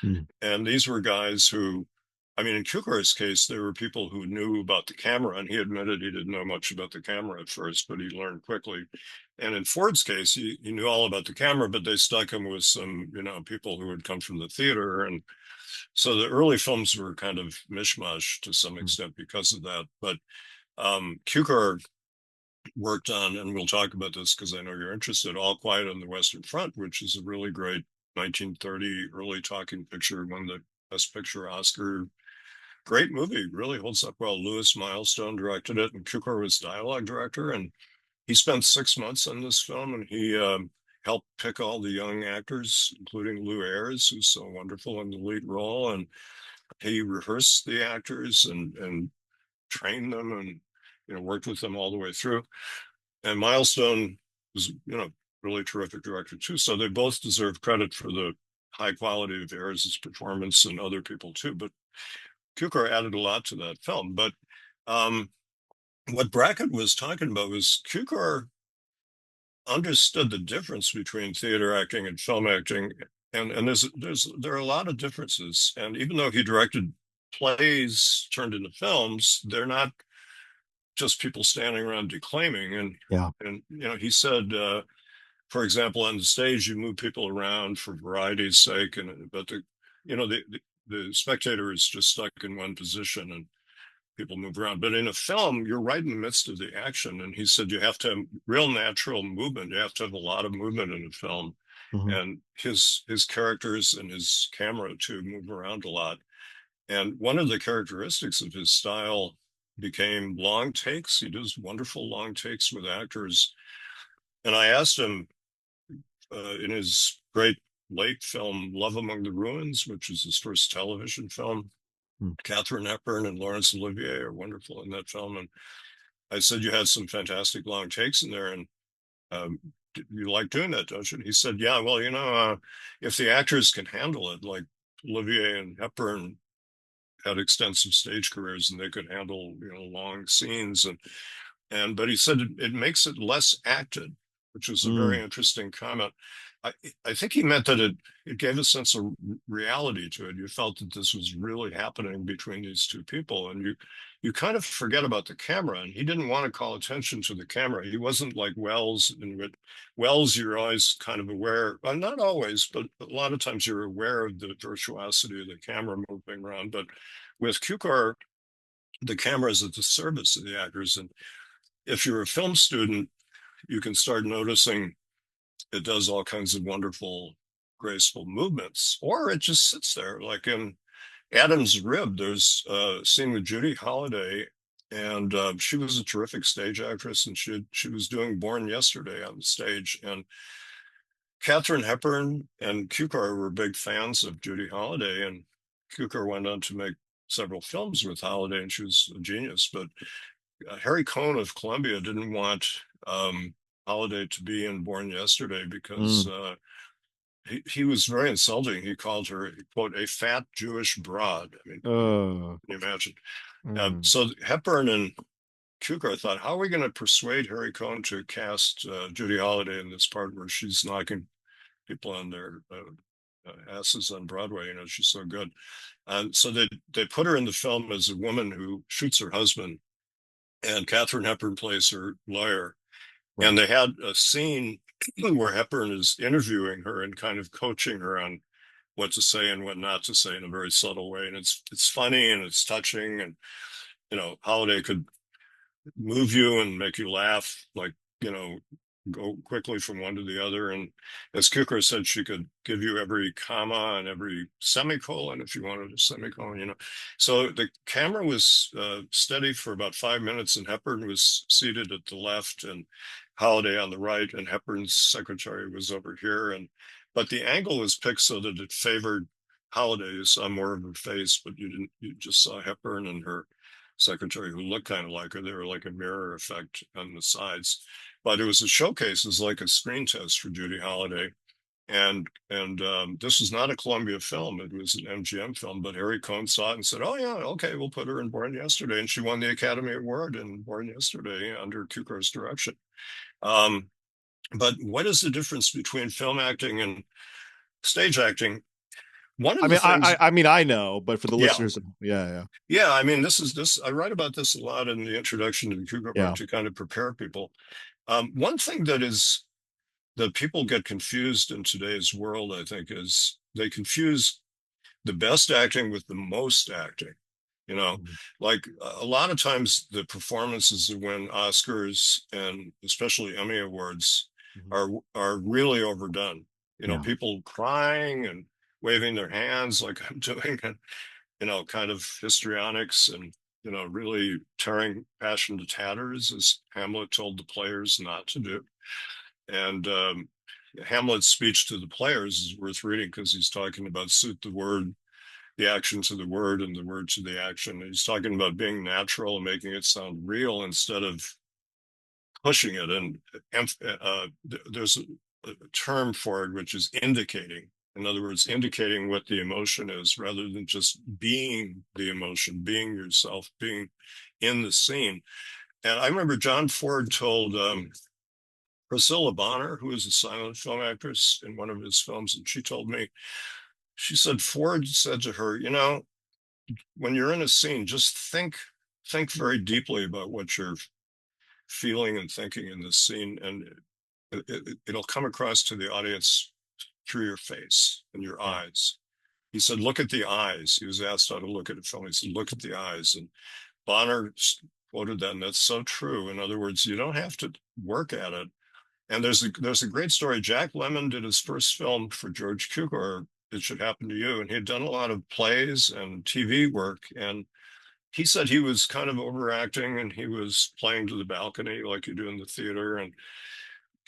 mm, and these were guys who, I mean, in Cukor's case, there were people who knew about the camera, and he admitted he didn't know much about the camera at first, but he learned quickly. And in Ford's case, he knew all about the camera, but they stuck him with some, people who had come from the theater. And so the early films were kind of mishmash to some mm. extent because of that. But Cukor worked on, and we'll talk about this because I know you're interested, All Quiet on the Western Front, which is a really great 1930 early talking picture, won the Best Picture Oscar. Great movie, really holds up well. Louis Milestone directed it, and Cukor was dialogue director. And he spent 6 months on this film, and he helped pick all the young actors, including Lou Ayres, who's so wonderful in the lead role. And he rehearsed the actors and trained them and worked with them all the way through. And Milestone was really terrific director too. So they both deserve credit for the high quality of Ayers' performance and other people too. But Cukor added a lot to that film. But um, what Brackett was talking about was Cukor understood the difference between theater acting and film acting, and there are a lot of differences. And even though he directed plays turned into films, they're not just people standing around declaiming. Yeah. And he said, for example, on the stage you move people around for variety's sake, and but the spectator is just stuck in one position and people move around. But in a film, you're right in the midst of the action. And he said you have to have real natural movement. You have to have a lot of movement in a film. Hmm. And his characters and his camera too move around a lot. And one of the characteristics of his style became long takes. He does wonderful long takes with actors. And I asked him in his great late film, Love Among the Ruins, which was his first television film, Mm. Katharine Hepburn and Laurence Olivier are wonderful in that film. And I said, you had some fantastic long takes in there. And um, you like doing that, don't you? And he said, yeah, well, if the actors can handle it, like Olivier and Hepburn had extensive stage careers and they could handle, long scenes. But he said it makes it less acted, which was a very Mm. interesting comment. I, I think he meant that it gave a sense of reality to it. You felt that this was really happening between these two people, and you kind of forget about the camera. And he didn't want to call attention to the camera. He wasn't like Wells. And with Wells, you're always kind of aware, well, not always, but a lot of times you're aware of the virtuosity of the camera moving around. But with Cukor, the camera is at the service of the actors, and if you're a film student, you can start noticing it does all kinds of wonderful, graceful movements, or it just sits there. Like in Adam's Rib, there's a scene with Judy Holliday, and she was a terrific stage actress, and she was doing Born Yesterday on the stage. And Katharine Hepburn and Cukor were big fans of Judy Holliday, and Cukor went on to make several films with Holliday, and she was a genius. But Harry Cohn of Columbia didn't want Holliday to be in Born Yesterday because Mm. he was very insulting. He called her, quote, a fat Jewish broad. I mean, Uh, can you imagine? mm. So Hepburn and Cukor thought, how are we going to persuade Harry Cohn to cast Judy Holliday in this part where she's knocking people on their asses on Broadway? She's so good. And so they put her in the film as a woman who shoots her husband, and Katharine Hepburn plays her lawyer. Right. And they had a scene where Hepburn is interviewing her and kind of coaching her on what to say and what not to say in a very subtle way. And it's funny and it's touching. And Holiday could move you and make you laugh, like, go quickly from one to the other. And as Cukor said, she could give you every comma and every semicolon if you wanted a semicolon. So the camera was steady for about 5 minutes, and Hepburn was seated at the left and Holiday on the right, and Hepburn's secretary was over here. But the angle was picked so that it favored Holiday. You saw more of her face, but you just saw Hepburn and her secretary, who looked kind of like her. They were like a mirror effect on the sides. But it was a showcase, it was like a screen test for Judy Holliday. And this was not a Columbia film; it was an MGM film. But Harry Cohn saw it and said, "Oh yeah, okay, we'll put her in Born Yesterday," and she won the Academy Award in Born Yesterday under Cukor's direction. Um, but what is the difference between film acting and stage acting? One I of the mean, things, I mean, I know, but for the yeah, listeners, yeah, yeah. I mean, this. I write about this a lot in the introduction to the Cukor book yeah, to kind of prepare people. One thing that people get confused in today's world, I think, is they confuse the best acting with the most acting. You know, yeah. like a lot of times the performances that win Oscars and especially Emmy Awards Mhm. are really overdone. Yeah. People crying and waving their hands like I'm doing, and kind of histrionics and really tearing passion to tatters, as Hamlet told the players not to do. And Hamlet's speech to the players is worth reading because he's talking about suit the word the action to the word and the word to the action. He's talking about being natural and making it sound real instead of pushing it. And there's a term for it, which is indicating. In other words, indicating what the emotion is rather than just being the emotion, being yourself, being in the scene. And I remember John Ford told Priscilla Bonner, who is a silent film actress in one of his films, and she told me, she said, Ford said to her, you know, when you're in a scene, just think very deeply about what you're feeling and thinking in the scene, and it'll come across to the audience through your face and your Yeah. eyes. He said, look at the eyes. He was asked how to look at a film. He said, look at the eyes. And Bonner quoted that, and that's so true. In other words, you don't have to work at it. And there's a great story. Jack Lemmon did his first film for George Cukor, It Should Happen to You, and he had done a lot of plays and TV work. And he said he was kind of overacting and he was playing to the balcony like you do in the theater. And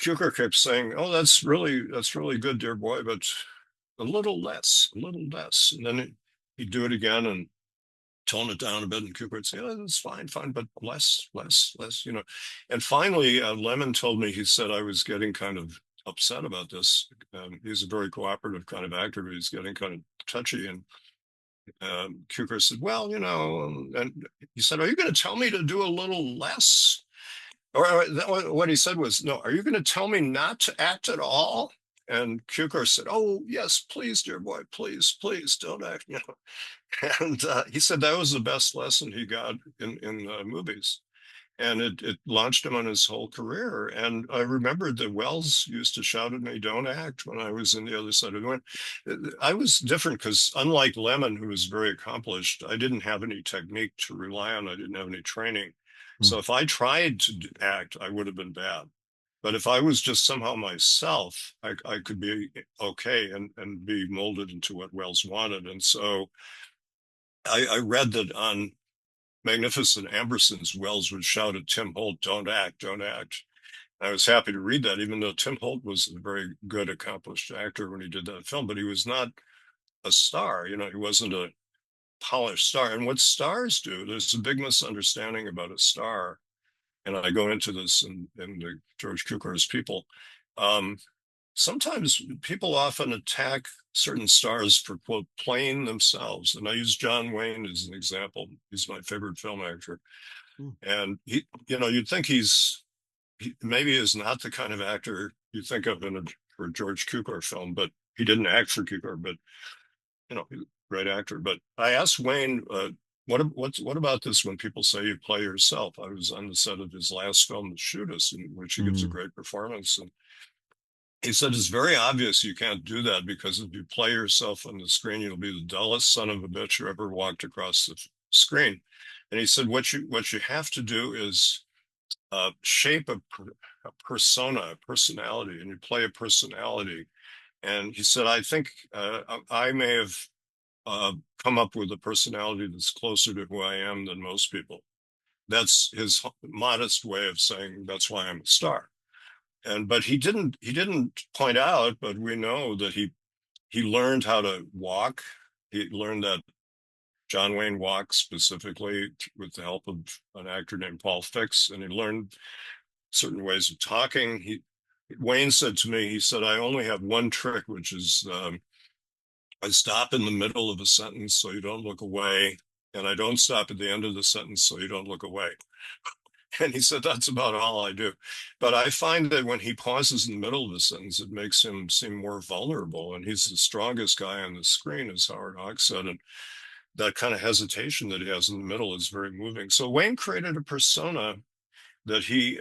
Cukor kept saying, "Oh, that's really good, dear boy, but a little less, a little less." And then he'd do it again and tone it down a bit, and Cooper would say, "Oh, that's fine, fine, but less, less, less," you know. And finally, Lemon told me, he said, I was getting kind of upset about this. He's a very cooperative kind of actor, but he's getting kind of touchy. And Cooper said, "Well, you know," and he said, "Are you going to tell me to do a little less?" Or what he said was, "No, are you going to tell me not to act at all?" And Cukor said, "Oh, yes, please, dear boy, please, please don't act." You know, and he said that was the best lesson he got in movies, and it launched him on his whole career. And I remembered that Wells used to shout at me, "Don't act," when I was in the other side of the wind. I was different because, unlike Lemon, who was very accomplished, I didn't have any technique to rely on. I didn't have any training. So Mm. if I tried to act, I would have been bad. But if I was just somehow myself, I could be okay and be molded into what Wells wanted. And so I read that on Magnificent Ambersons, Wells would shout at Tim Holt, "Don't act, don't act." I was happy to read that, even though Tim Holt was a very good, accomplished actor when he did that film, but he was not a star. You know, he wasn't a polished star. And what stars do, there's a big misunderstanding about a star. And I go into this in the George Cukor's People. Um, Sometimes people often attack certain stars for, quote, playing themselves. And I use John Wayne as an example. He's my favorite film actor. Mm. And you know, you'd think he maybe is not the kind of actor you think of for a George Cukor film, but he didn't act for Cukor, but you know, he's a great actor. But I asked Wayne, what about this when people say you play yourself? I was on the set of his last film, The Shoot Us, in which he gives a Mm. great performance. And he said, it's very obvious you can't do that because if you play yourself on the screen, you'll be the dullest son of a bitch who ever walked across the screen. And he said, what you have to do is shape a persona, a personality, and you play a personality. And he said, I think I may have come up with a personality that's closer to who I am than most people. That's his modest way of saying that's why I'm a star. And but he didn't point out, but we know that he learned how to walk. He learned that John Wayne walked specifically with the help of an actor named Paul Fix, and he learned certain ways of talking. Wayne said to me, he said, I only have one trick, which is I stop in the middle of a sentence so you don't look away, and I don't stop at the end of the sentence so you don't look away. And he said, that's about all I do. But I find that when he pauses in the middle of the sentence, it makes him seem more vulnerable. And he's the strongest guy on the screen, as Howard Hawks said. And that kind of hesitation that he has in the middle is very moving. So Wayne created a persona that he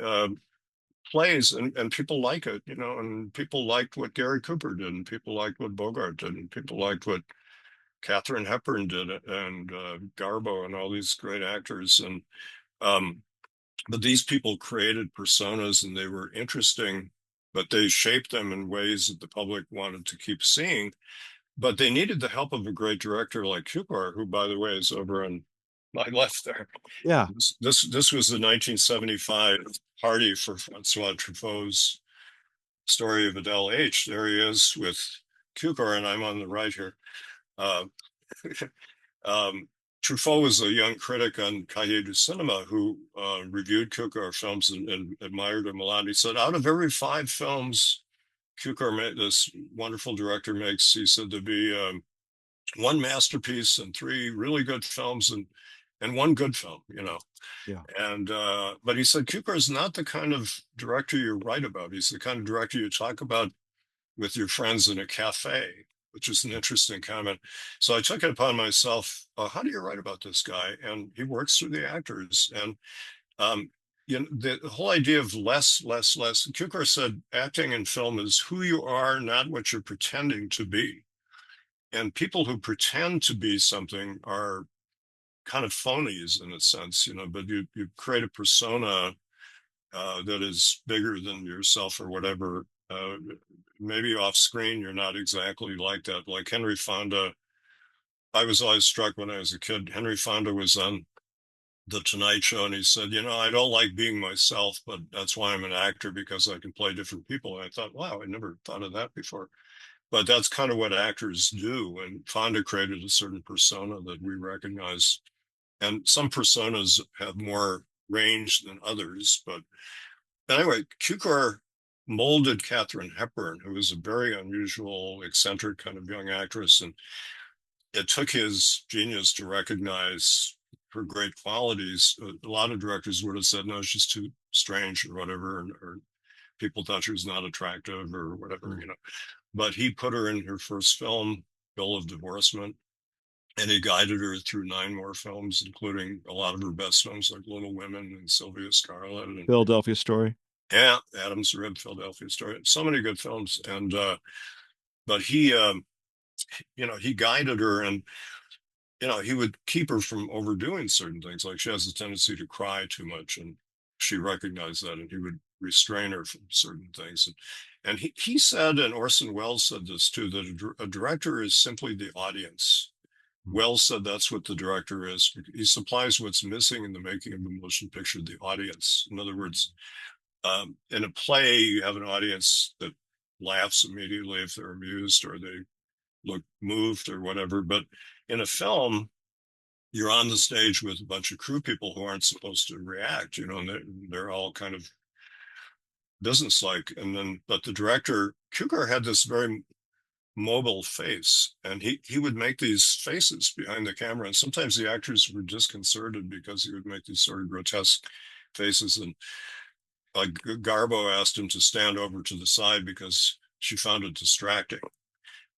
plays, and people like it, you know, and people liked what Gary Cooper did, and people liked what Bogart did, and people liked what Katharine Hepburn did, and Garbo, and all these great actors. And um, but these people created personas, and they were interesting, but they shaped them in ways that the public wanted to keep seeing. But they needed the help of a great director like Cukor, who, by the way, is over on my left there. Yeah. This was the 1975 party for Francois Truffaut's Story of Adele H. There he is with Cukor, and I'm on the right here. Uh, um, Truffaut was a young critic on Cahiers du Cinema who reviewed Cukor films and admired him a lot. He said, out of every 5 films Cukor made, this wonderful director makes, he said to be one masterpiece and 3 really good films and 1 good film, you know. Yeah. And but he said Cukor is not the kind of director you write about. He's the kind of director you talk about with your friends in a cafe, which is an interesting comment. So I took it upon myself, how do you write about this guy? And he works through the actors. And um, you know, the whole idea of less, less, less. Cukor said acting in film is who you are, not what you're pretending to be. And people who pretend to be something are kind of phonies in a sense, you know, but you create a persona that is bigger than yourself or whatever. Maybe off screen, you're not exactly like that. Like Henry Fonda, I was always struck when I was a kid. Henry Fonda was on The Tonight Show and he said, you know, I don't like being myself, but that's why I'm an actor because I can play different people. And I thought, wow, I never thought of that before. But that's kind of what actors do. And Fonda created a certain persona that we recognize. And some personas have more range than others, but anyway, Cukor molded Katharine Hepburn, who was a very unusual, eccentric kind of young actress, and it took his genius to recognize her great qualities. A lot of directors would have said, "No, she's too strange" or whatever, or people thought she was not attractive or whatever, you know. But he put her in her first film, Bill of Divorcement, and he guided her through 9 more films, including a lot of her best films like Little Women and Sylvia Scarlett and Philadelphia Story. yeah, Adam's Rib, Philadelphia Story. So many good films. And but you know, he guided her and you know, he would keep her from overdoing certain things. Like she has a tendency to cry too much and she recognized that and he would restrain her from certain things. And he said, and Orson Welles said this too, that a director is simply the audience. Wells said that's what the director is. He supplies what's missing in the making of a motion picture, the audience. In other words, in a play, you have an audience that laughs immediately if they're amused or they look moved or whatever. But in a film, you're on the stage with a bunch of crew people who aren't supposed to react, you know, and they're all kind of businesslike. And then, but the director, Cukor had this very mobile face and he would make these faces behind the camera. And sometimes the actors were disconcerted because he would make these sort of grotesque faces. And like Garbo asked him to stand over to the side because she found it distracting.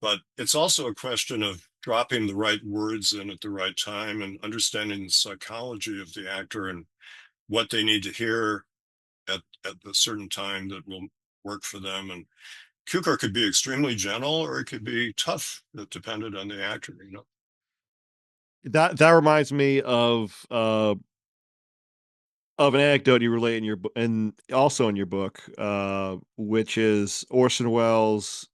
But it's also a question of dropping the right words in at the right time and understanding the psychology of the actor and what they need to hear at a certain time that will work for them. And Cukor could be extremely gentle or it could be tough. It depended on the actor, you know. That reminds me of an anecdote you relate in your book and also in your book, which is Orson Welles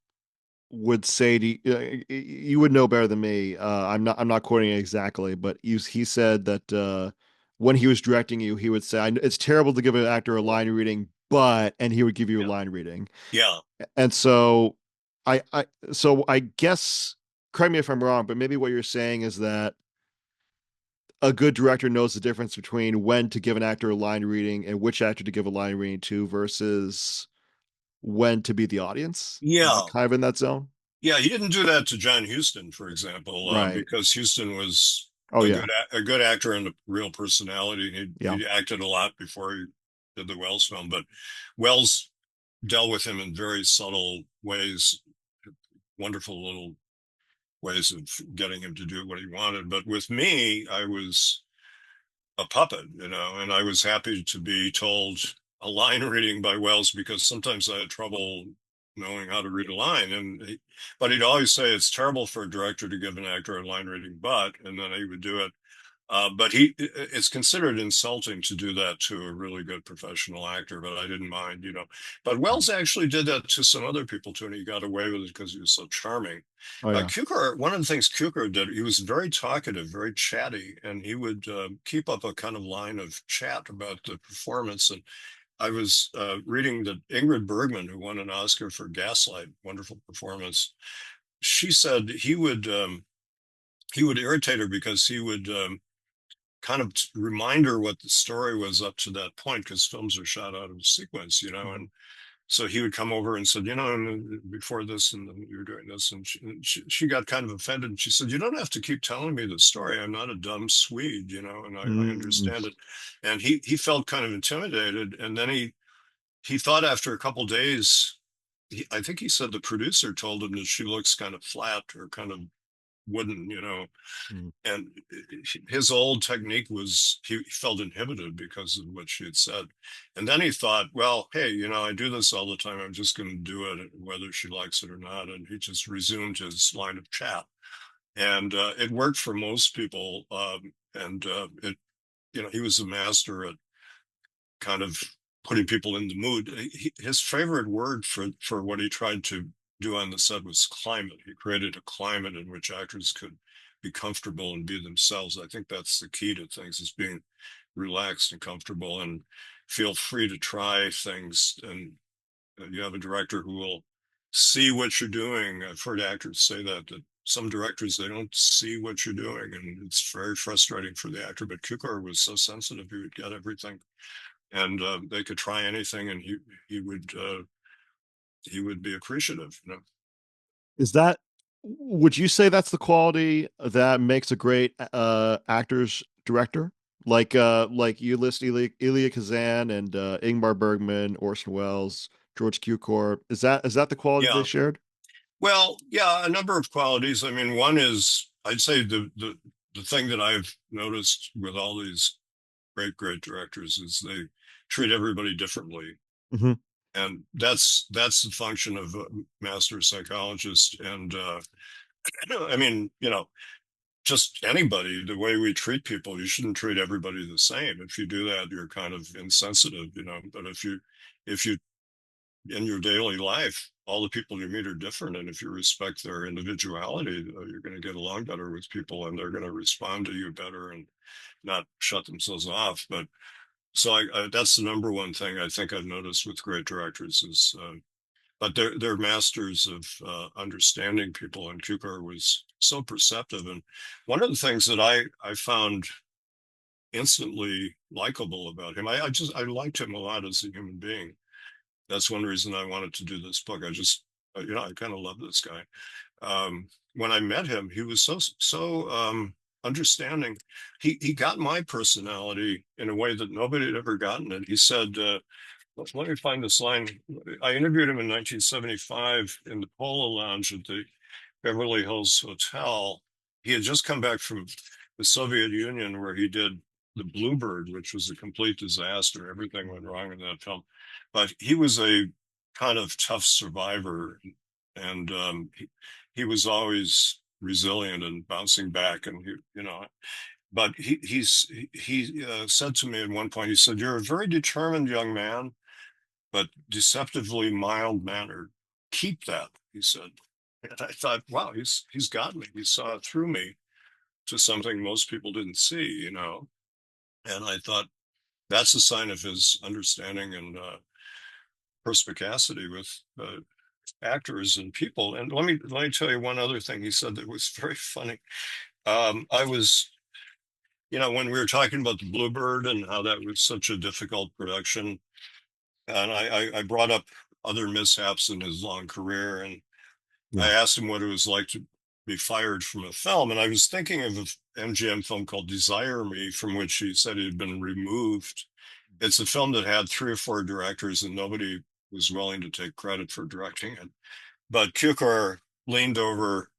would say to you would know better than me. I'm not quoting it exactly, but he said that when he was directing you, he would say, "It's terrible to give an actor a line reading, but," and he would give you a Yeah. line reading. Yeah. And so I guess, correct me if I'm wrong, but maybe what you're saying is that a good director knows the difference between when to give an actor a line reading and which actor to give a line reading to versus when to be the audience. Is it Yeah. kind of in that zone? Yeah. He didn't do that to John Huston, for example, Right. because Huston was Oh yeah. a good actor and a real personality. Yeah. He acted a lot before he did the Wells film, but Wells dealt with him in very subtle ways, wonderful little ways of getting him to do what he wanted. But with me, I was a puppet, you know, and I was happy to be told a line reading by Wells because sometimes I had trouble knowing how to read a line. But he'd always say it's terrible for a director to give an actor a line reading, and then he would do it. But it's considered insulting to do that to a really good professional actor, but I didn't mind, you know. But Wells actually did that to some other people too, and he got away with it because he was so charming. Oh yeah. Cukor, one of the things Cukor did, he was very talkative, very chatty, and he would keep up a kind of line of chat about the performance. And I was reading that Ingrid Bergman, who won an Oscar for Gaslight, wonderful performance, she said he would he would irritate her because he would kind of remind her what the story was up to that point, because films are shot out of sequence, Mhm. and so he would come over and said, before this, and then you were doing this, and she got kind of offended. And she said, "You don't have to keep telling me the story. I'm not a dumb Swede, and I Mm. understand it." And he felt kind of intimidated. And then he thought after a couple days, I think he said the producer told him that she looks kind of flat or kind of wooden, Mm. and his old technique was he felt inhibited because of what she had said. And then he thought, well, hey, I do this all the time, I'm just going to do it whether she likes it or not. And he just resumed his line of chat, and it worked for most people. And it he was a master at kind of putting people in the mood. His favorite word for what he tried to do on the set was climate. He created a climate in which actors could be comfortable and be themselves. I think that's the key to things, is being relaxed and comfortable and feel free to try things. And you have a director who will see what you're doing. I've heard actors say that some directors, they don't see what you're doing, and it's very frustrating for the actor. But Cukor was so sensitive; he would get everything, and they could try anything, and he he would be appreciative. Is that, would you say that's the quality that makes a great actor's director? Like you list Elia Kazan and Ingmar Bergman, Orson Welles, George Cukor. Is that the quality they Yeah. shared? Well, yeah, a number of qualities. I mean, one is, I'd say, the thing that I've noticed with all these great directors is they treat everybody differently, Hmm. and that's the function of a master psychologist. And I mean, just anybody, the way we treat people, you shouldn't treat everybody the same. If you do that, you're kind of insensitive. But if you in your daily life, all the people you meet are different, and if you respect their individuality, you're going to get along better with people, and they're going to respond to you better and not shut themselves off. But so that's the number one thing I think I've noticed with great directors is, but they're masters of understanding people, and Cukor was so perceptive. And one of the things that I found instantly likable about him, I liked him a lot as a human being. That's one reason I wanted to do this book. I just, I kind of love this guy. When I met him, he was so understanding. He got my personality in a way that nobody had ever gotten it. He said, let me find this line. I interviewed him in 1975 in the Polo Lounge at the Beverly Hills Hotel. He had just come back from the Soviet Union, where he did The Bluebird, which was a complete disaster. Everything went wrong in that film. But he was a kind of tough survivor, and he was always resilient and bouncing back. And but he said to me at one point, he said, "You're a very determined young man, but deceptively mild mannered. Keep that," he said. And I thought, wow, he's got me. He saw through me to something most people didn't see. And I thought that's a sign of his understanding and perspicacity with actors and people. And let me tell you one other thing he said that was very funny. I was, when we were talking about the Bluebird and how that was such a difficult production, and I brought up other mishaps in his long career, and I Yeah. asked him what it was like to be fired from a film. And I was thinking of an MGM film called Desire Me, from which he said he had been removed. It's a film that had three or four directors, and nobody was willing to take credit for directing it. But Cukor leaned over,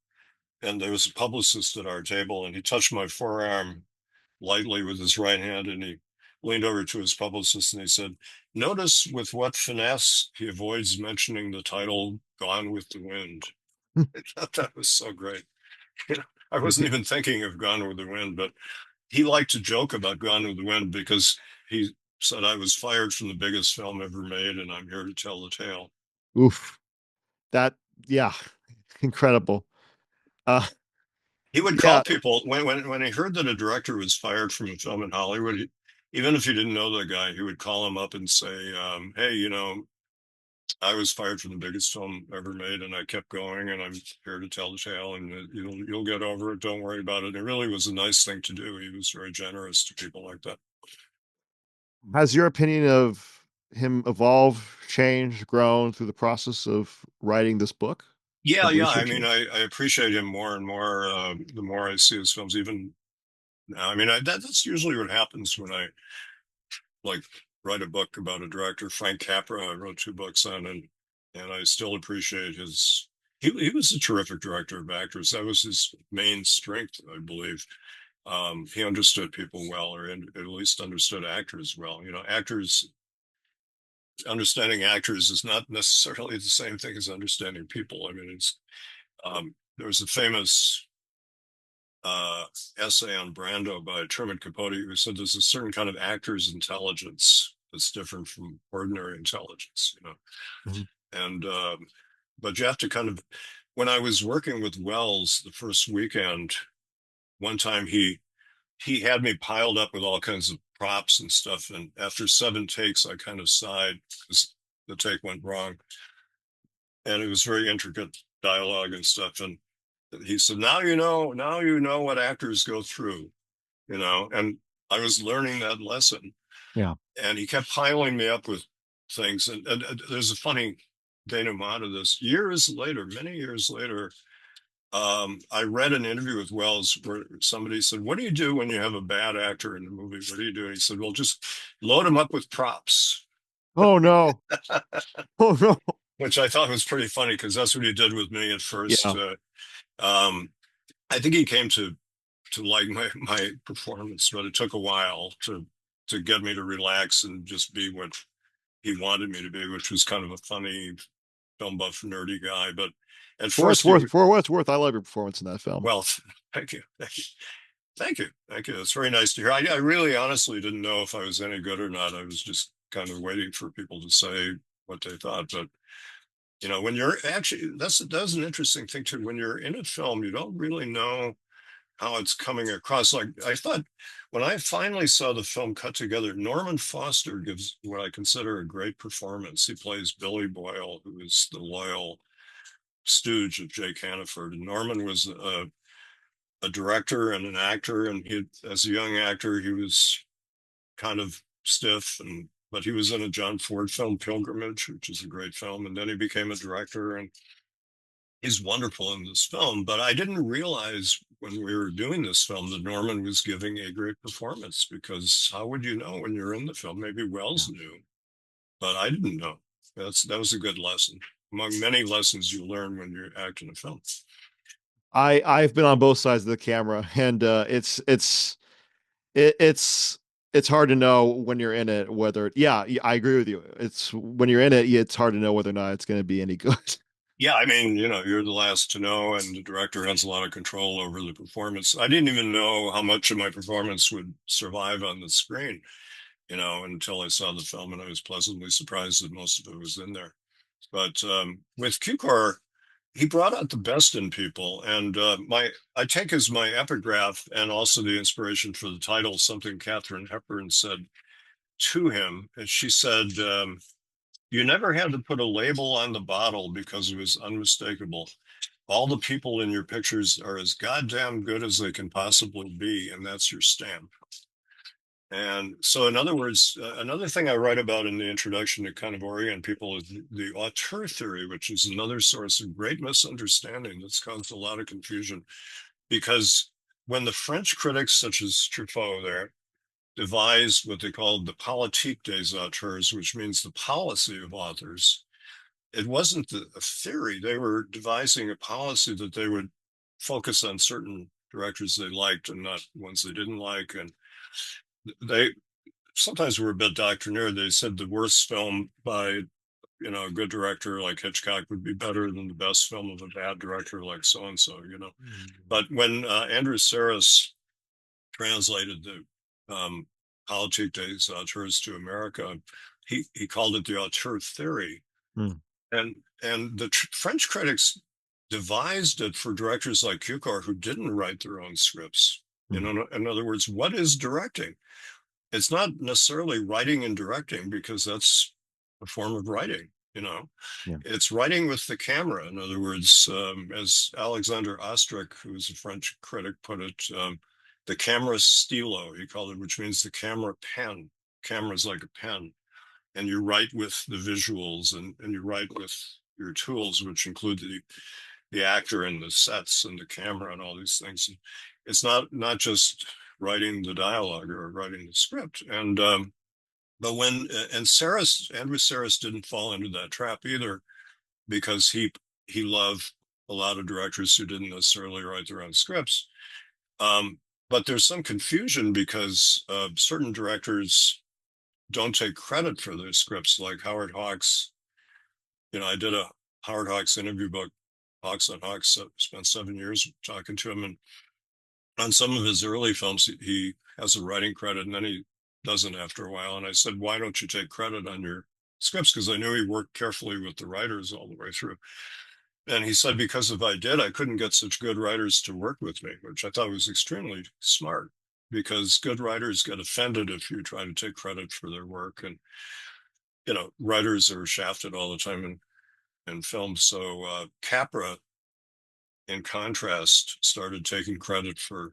and there was a publicist at our table, and he touched my forearm lightly with his right hand, and he leaned over to his publicist and he said, "Notice with what finesse he avoids mentioning the title Gone with the Wind." I thought that was so great. I wasn't even thinking of Gone with the Wind, but he liked to joke about Gone with the Wind because he said I was fired from the biggest film ever made, and I'm here to tell the tale. Oof. That, yeah, incredible. Uh, He would call yeah. people when he heard that a director was fired from a film in Hollywood. Even if he didn't know the guy, he would call him up and say, "Hey, I was fired from the biggest film ever made, and I kept going, and I'm here to tell the tale, and you'll get over it. Don't worry about it. It really was a nice thing to do. He was very generous to people like that. Has your opinion of him evolved, changed, grown through the process of writing this book, Yeah, of yeah. I researching mean, it? I appreciate him more and more the more I see his films. Even now, I mean, that's usually what happens when I like write a book about a director. Frank Capra, I wrote 2 books on, and I still appreciate his. He was a terrific director of actors. That was his main strength, I believe. He understood people well, or at least understood actors well. You know, actors understanding actors is not necessarily the same thing as understanding people. I mean, it's there was a famous uh, essay on Brando by Truman Capote who said there's a certain kind of actor's intelligence that's different from ordinary intelligence, you know. Mhm. And but you have to kind of, when I was working with Wells the first weekend, one time he had me piled up with all kinds of props and stuff, and after 7 takes, I kind of sighed because the take went wrong, and it was very intricate dialogue and stuff. And he said, now you know what actors go through, you know. And I was learning that lesson, Yeah. and he kept piling me up with things. And there's a funny denouement of this. Years later, many years later, I read an interview with Wells where somebody said, "What do you do when you have a bad actor in the movie? What do you do?" And he said, "Well, just load him up with props," Oh no. Oh no. which I thought was pretty funny because that's what he did with me at first. Yeah. Um, I think he came to like my performance, but it took a while to get me to relax and just be what he wanted me to be, which was kind of a funny film buff nerdy guy. But at For what it's first, worth, for what it's worth, I love your performance in that film. well, thank you, thank you. It's very nice to hear. I really honestly didn't know if I was any good or not. I was just kind of waiting for people to say what they thought. But you know, when you're actually, that's an interesting thing too. When you're in a film, you don't really know how it's coming across. Like I thought when I finally saw the film cut together, Norman Foster gives what I consider a great performance. He plays Billy Boyle, who is the loyal stooge of Jake Hannaford. And Norman was a director and an actor, and he, as a young actor, he was kind of stiff, and but he was in a John Ford film, Pilgrimage, which is a great film, and then he became a director, and he's wonderful in this film. But I didn't realize when we were doing this film that Norman was giving a great performance, because how would you know when you're in the film? Maybe Yeah. Wells knew, but I didn't know. That was a good lesson among many lessons you learn when you're acting a film. I've been on both sides of the camera, and it, it's it's hard to know when you're in it whether. Yeah, I agree with you. It's when you're in it, it's hard to know whether or not it's going to be any good. Yeah, I mean, you know, you're the last to know, and the director has a lot of control over the performance. I didn't even know how much of my performance would survive on the screen, you know, until I saw the film, and I was pleasantly surprised that most of it was in there. But with Cukor, he brought out the best in people, and my I take as my epigraph and also the inspiration for the title something Katharine Hepburn said to him, and she said, "You never had to put a label on the bottle because it was unmistakable. All the people in your pictures are as goddamn good as they can possibly be, and that's your stamp." And so, in other words, another thing I write about in the introduction to kind of orient people is the auteur theory, which is another source of great misunderstanding that's caused a lot of confusion. Because when the French critics, such as Truffaut, there devised what they called the politique des auteurs, which means the policy of authors, it wasn't a theory. They were devising a policy that they would focus on certain directors they liked and not ones they didn't like. And they sometimes were a bit doctrinaire. They said the worst film by a good director like Hitchcock would be better than the best film of a bad director like so and so. You know, but when Andrew Saris translated the Politique des Auteurs to America, he called it the auteur theory, Hmm. and the French critics devised it for directors like Cukor who didn't write their own scripts. You Hmm. know, in other words, what is directing? It's not necessarily writing and directing because that's a form of writing. you know. Yeah. It's writing with the camera. In other words, as Alexander Ostrich, who was a French critic, put it, the camera stylo, he called it, which means the camera pen. Camera is like a pen, and you write with the visuals, and you write with your tools, which include the actor and the sets and the camera and all these things. And it's not just writing the dialogue or writing the script. And but when and Saris Andrew Saris didn't fall into that trap either, because he loved a lot of directors who didn't necessarily write their own scripts. Um, but there's some confusion because certain directors don't take credit for their scripts, like Howard Hawks. I did a Howard Hawks interview book, Hawks on Hawks. Spent 7 years talking to him, and on some of his early films, he has a writing credit, and then he doesn't after a while. And I said, why don't you take credit on your scripts? Because I knew he worked carefully with the writers all the way through. And he said, because if I did, I couldn't get such good writers to work with me, which I thought was extremely smart, because good writers get offended if you try to take credit for their work. And, writers are shafted all the time in film. So Capra, in contrast, started taking credit for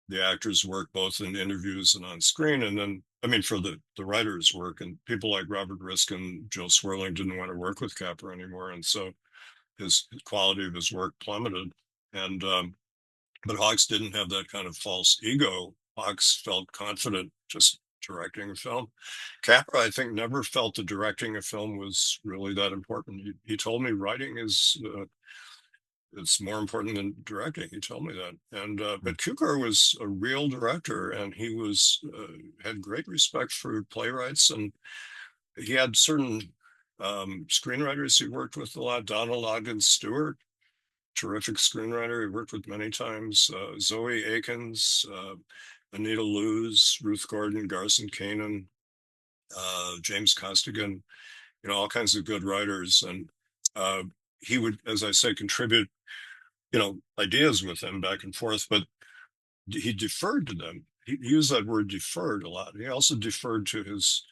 the actors' work, both in interviews and on screen. And then, I mean, for the writers' work. And people like Robert Riskin, Joe Swerling didn't want to work with Capra anymore. And so his quality of his work plummeted. And but Hawks didn't have that kind of false ego. Hawks felt confident just directing a film. Capra, I think, never felt that directing a film was really that important. He told me writing is it's more important than directing. He told me that. And but Cukor was a real director, and he was had great respect for playwrights, and he had certain screenwriters he worked with a lot. Donald Ogden Stewart, terrific screenwriter he worked with many times. Zoe Akins, Anita Luz, Ruth Gordon, Garson Kanin, James Costigan, all kinds of good writers. And he would, as I say, contribute, ideas with them back and forth, but he deferred to them. He used that word deferred a lot. He also deferred to his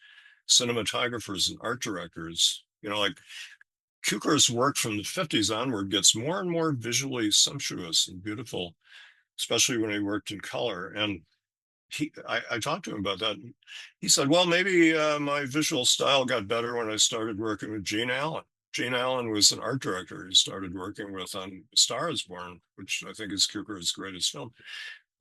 cinematographers and art directors. Like Cukor's work from the 50s onward gets more and more visually sumptuous and beautiful, especially when he worked in color. And I talked to him about that. He said, well, maybe my visual style got better when I started working with Gene Allen. Gene Allen was an art director he started working with on A Star is Born, which I think is Cukor's greatest film.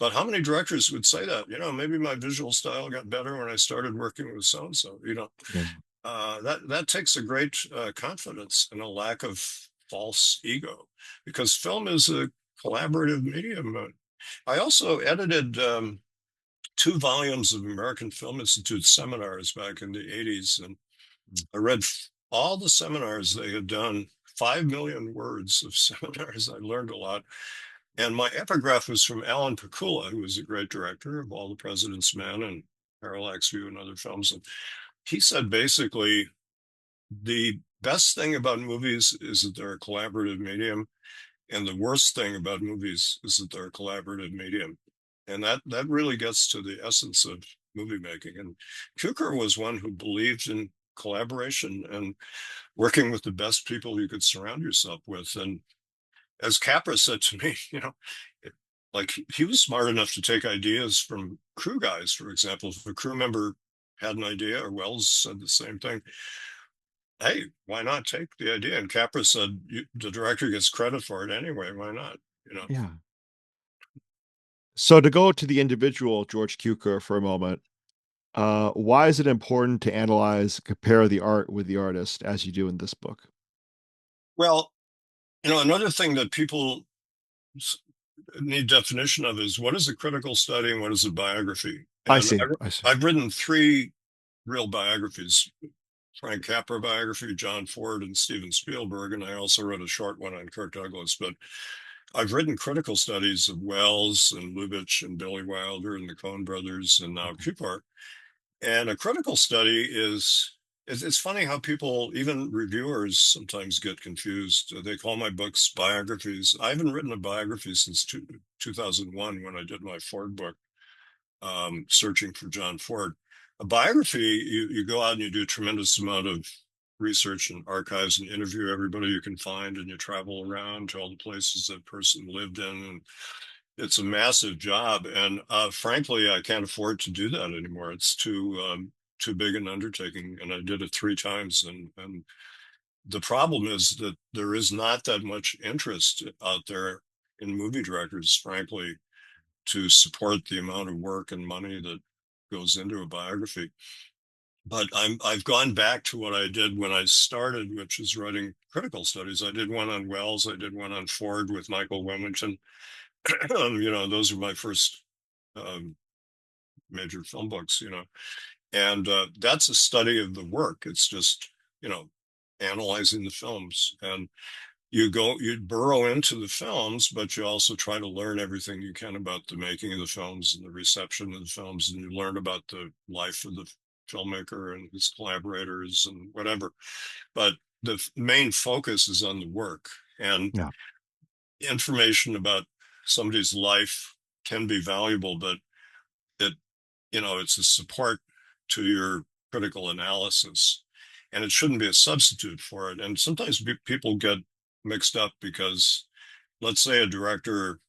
But how many directors would say that? Maybe my visual style got better when I started working with so and so. Yeah. That takes a great confidence and a lack of false ego, because film is a collaborative medium. I also edited 2 volumes of American Film Institute seminars back in the 80s, and I read all the seminars they had done, 5 million words of seminars. I learned a lot. And my epigraph was from Alan Pakula, who was a great director of All the President's Men and Parallax View and other films. And he said basically, the best thing about movies is that they're a collaborative medium, and the worst thing about movies is that they're a collaborative medium. And that really gets to the essence of movie making. And Cukor was one who believed in collaboration and working with the best people you could surround yourself with. And as Capra said to me, like he was smart enough to take ideas from crew guys. For example, if a crew member had an idea, or Wells said the same thing, hey, why not take the idea? And Capra said, the director gets credit for it anyway. Why not? Yeah. So to go to the individual George Cukor for a moment, why is it important to analyze, compare the art with the artist as you do in this book? Well, another thing that people need definition of is, what is a critical study and what is a biography? I And see. I see. I've written 3 real biographies: Frank Capra biography, John Ford, and Steven Spielberg. And I also wrote a short one on Kirk Douglas. But I've written critical studies of Wells and Lubitsch and Billy Wilder and the Coen brothers and now Cukor. And a critical study is, it's funny how people, even reviewers, sometimes get confused. They call my books biographies. I haven't written a biography since 2001, when I did my Ford book, Searching for John Ford. A biography, you go out and you do a tremendous amount of research and archives and interview everybody you can find, and you travel around to all the places that person lived in, and it's a massive job. And frankly, I can't afford to do that anymore. It's too big an undertaking, and I did it 3 times. And the problem is that there is not that much interest out there in movie directors, frankly, to support the amount of work and money that goes into a biography. But I've gone back to what I did when I started, which is writing critical studies. I did one on Wells, I did one on Ford with Michael Wilmington. Those are my first um, major film books, and that's a study of the work. It's just, analyzing the films. And you burrow into the films, but you also try to learn everything you can about the making of the films and the reception of the films, and you learn about the life of the filmmaker and his collaborators and whatever. But the main focus is on the work, and Yeah. information about somebody's life can be valuable, but it it's a support to your critical analysis, and it shouldn't be a substitute for it. And sometimes people get mixed up because, let's say, a director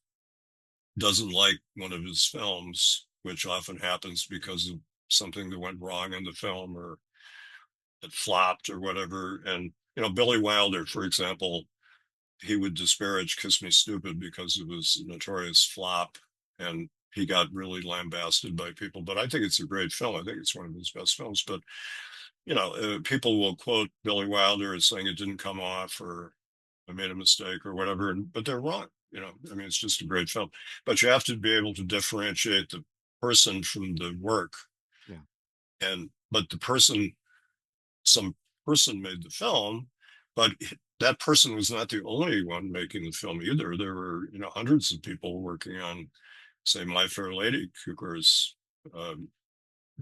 doesn't like one of his films, which often happens because of something that went wrong in the film, or it flopped or whatever. And Billy Wilder, for example, he would disparage Kiss Me Stupid because it was a notorious flop, and he got really lambasted by people. But I think it's a great film. I think it's one of his best films. But people will quote Billy Wilder as saying it didn't come off, or I made a mistake, or whatever, but they're wrong. I mean, it's just a great film. But you have to be able to differentiate the person from the work. Yeah. And but some person made the film, but that person was not the only one making the film either. There were, hundreds of people working on, say, My Fair Lady, Cukor's um,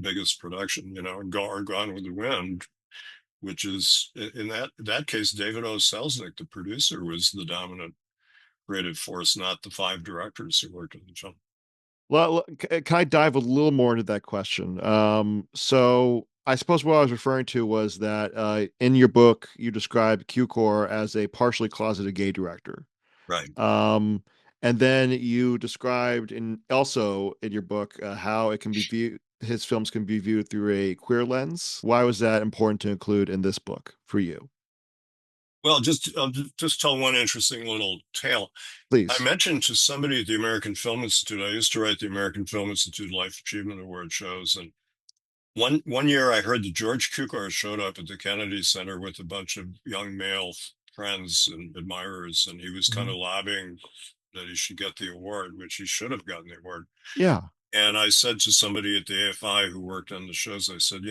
biggest production, and Gone with the Wind, which is, in that case, David O. Selznick, the producer, was the dominant creative force, not the 5 directors who worked on the film. Well, can I dive a little more into that question? So I suppose what I was referring to was that in your book you described Cukor as a partially closeted gay director. Right. Um, and then you described also in your book how it can be viewed, his films can be viewed through a queer lens. Why was that important to include in this book for you? Well, I'll just tell one interesting little tale. I Please. mentioned to somebody at the American Film Institute, I used to write the American Film Institute Life Achievement Award shows. And one year I heard that George Cukor showed up at the Kennedy Center with a bunch of young male friends and admirers, and he was kind Mhm. of lobbying that he should get the award, which he should have gotten the award. Yeah. And I said to somebody at the AFI who worked on the shows, I said,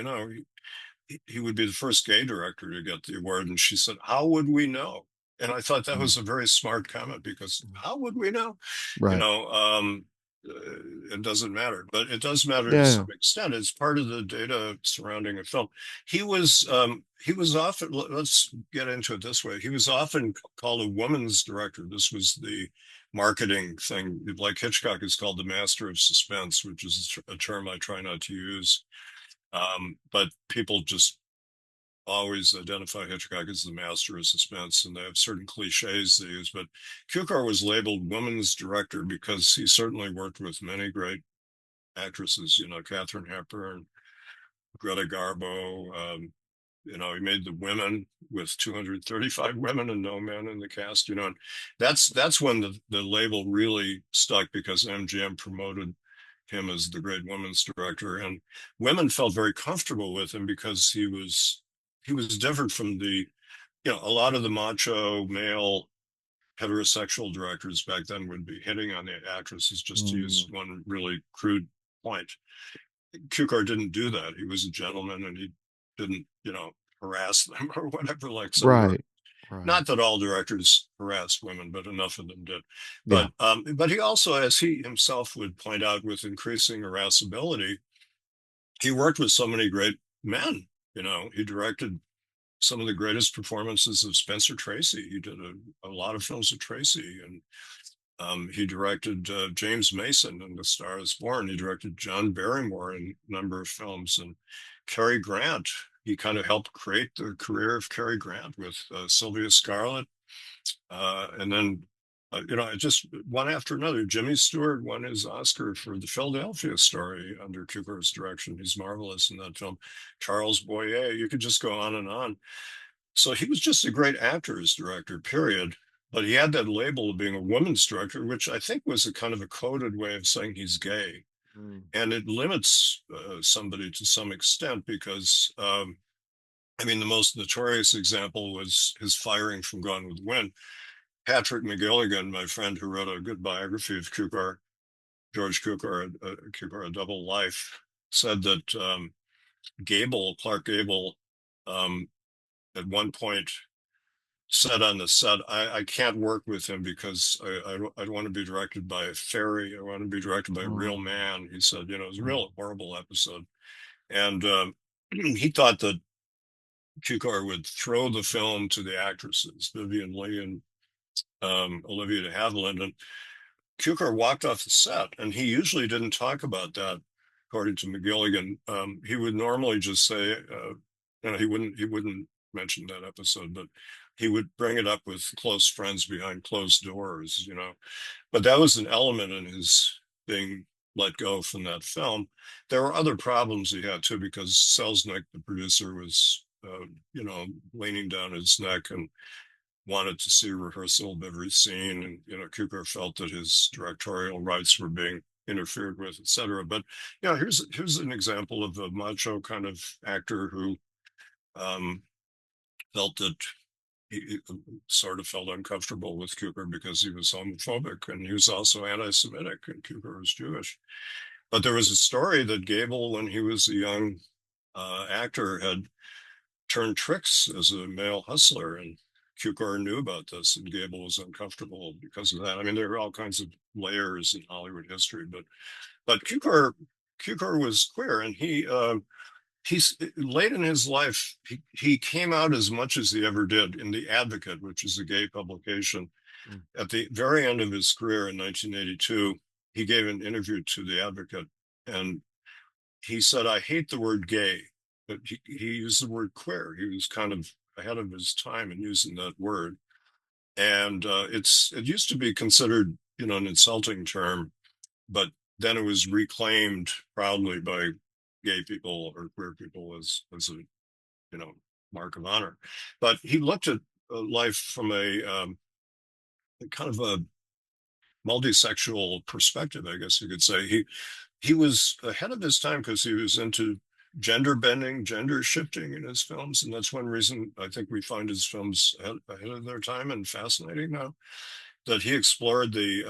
he would be the first gay director to get the award. And she said, "How would we know?" And I thought that Mm. was a very smart comment, because how would we know? You Right. know, um, it doesn't matter, but it does matter to Yeah. some extent. It's part of the data surrounding a film. He was often, let's get into it this way. He was often called a woman's director. This was the marketing thing. Like Hitchcock is called the master of suspense, which is a term I try not to use. But people just always identify Hitchcock as the master of suspense, and they have certain cliches they use. But Cukor was labeled woman's director because he certainly worked with many great actresses, Katharine Hepburn, Greta Garbo. He made The Women with 235 women and no men in the cast, and that's when the label really stuck, because MGM promoted him as the great women's director, and women felt very comfortable with him because he was different from a lot of the macho male heterosexual directors back then would be hitting on the actresses, just to use Mm. one really crude point. Cukor didn't do that. He was a gentleman, and he didn't, harass them or whatever, like some directors. Right. Right. Not that all directors harassed women, but enough of them did. Yeah. But he also, as he himself would point out, with increasing irascibility, he worked with so many great men. He directed some of the greatest performances of Spencer Tracy. He did a lot of films with Tracy, and he directed James Mason in The Star Is Born. He directed John Barrymore in a number of films, and Cary Grant. he kind of helped create the career of Cary Grant with Sylvia Scarlett. And then, just one after another. Jimmy Stewart won his Oscar for the Philadelphia Story under Cukor's direction. He's marvelous in that film. Charles Boyer, you could just go on and on. So he was just a great actor as director, period. But he had that label of being a woman's director, which I think was a kind of a coded way of saying he's gay. Mm. And it limits somebody to some extent because, I mean, the most notorious example was his firing from Gone with the Wind. Patrick McGilligan, my friend who wrote a good biography of Cukor, George Cukor, Cukor, A Double Life, said that Clark Gable, um, at one point said on the set, I can't work with him because I want to be directed by a fairy. I want to be directed by a real Mm. man. He said, it was a Mm. real horrible episode. And he thought that Cukor would throw the film to the actresses, Vivian Leigh and Olivia de Havilland. And Cukor walked off the set, and he usually didn't talk about that, according to McGilligan. He would normally just say, he wouldn't mention that episode, but he would bring it up with close friends behind closed doors. But that was an element in his being let go from that film. There were other problems he had too, because Selznick, the producer, was, leaning down his neck and wanted to see a rehearsal of every scene. And, Cukor felt that his directorial rights were being interfered with, etc. But, here's an example of a macho kind of actor who um, felt that he sort of felt uncomfortable with Cukor because he was homophobic, and he was also anti-Semitic, and Cukor was Jewish. But there was a story that Gable, when he was a young actor, had turned tricks as a male hustler, and Cukor knew about this, and Gable was uncomfortable because of that. I mean, there are all kinds of layers in Hollywood history, but Cukor was queer, and he's late in his life. He came out as much as he ever did in The Advocate, which is a gay publication. Mm. At the very end of his career in 1982, he gave an interview to The Advocate, and he said, "I hate the word gay," but he used the word queer. He was kind of ahead of his time in using that word. And it used to be considered, an insulting term, but then it was reclaimed proudly by gay people or queer people as a, you know, mark of honor. But he looked at life from a kind of a multisexual perspective, I guess you could say. He was ahead of his time because he was into gender bending, gender shifting in his films, and that's one reason I think we find his films ahead of their time and fascinating now. That he explored the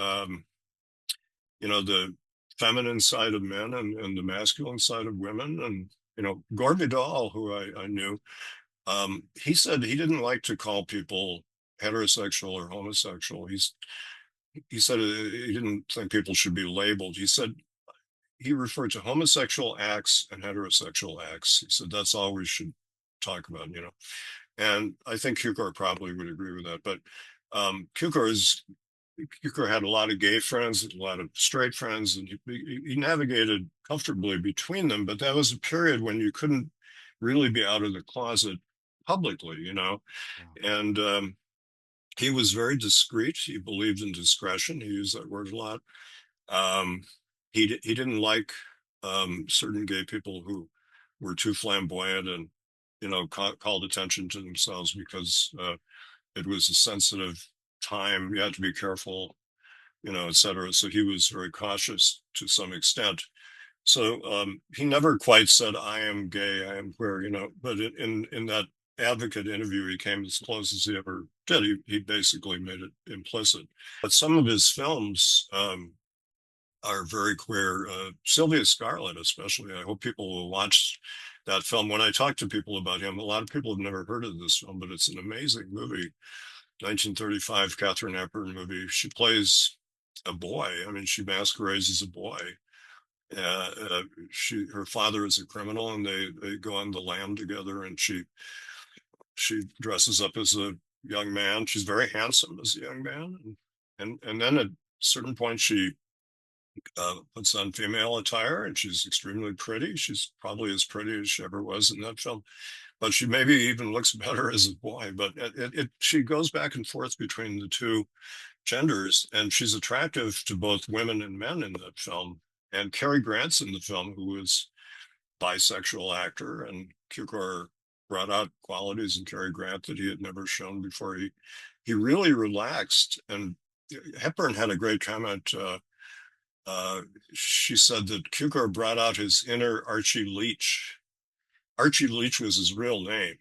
feminine side of men and the masculine side of women, and Gore Vidal, who I knew, he said he didn't like to call people heterosexual or homosexual. He said he didn't think people should be labeled. He said he referred to homosexual acts and heterosexual acts. He said that's all we should talk about. And I think Cukor probably would agree with that. But Cukor had a lot of gay friends, a lot of straight friends, and he navigated comfortably between them. But that was a period when you couldn't really be out of the closet publicly. Yeah. And he was very discreet. He believed in discretion. He used that word a lot. Um, he didn't like certain gay people who were too flamboyant and called attention to themselves because it was a sensitive time. You had to be careful, et cetera. So he was very cautious to some extent. So he never quite said, "I am gay, I am queer," but in that Advocate interview, he came as close as he ever did. He basically made it implicit. But some of his films are very queer. Sylvia Scarlett, especially. I hope people will watch that film. When I talk to people about him, a lot of people have never heard of this film, but it's an amazing movie. 1935 Katharine Hepburn movie. She plays a boy. I mean, she masquerades as a boy. Her father is a criminal, and they go on the lam together, and she dresses up as a young man. She's very handsome as a young man, and then at a certain point she puts on female attire, and she's extremely pretty. She's probably as pretty as she ever was in that film, but she maybe even looks better as a boy. But she goes back and forth between the two genders, and she's attractive to both women and men in that film. And Cary Grant's in the film, who is bisexual actor, and Cukor brought out qualities in Cary Grant that he had never shown before. He really relaxed, and Hepburn had a great comment. Uh, she said that Cukor brought out his inner Archie Leach. Archie Leach was his real name.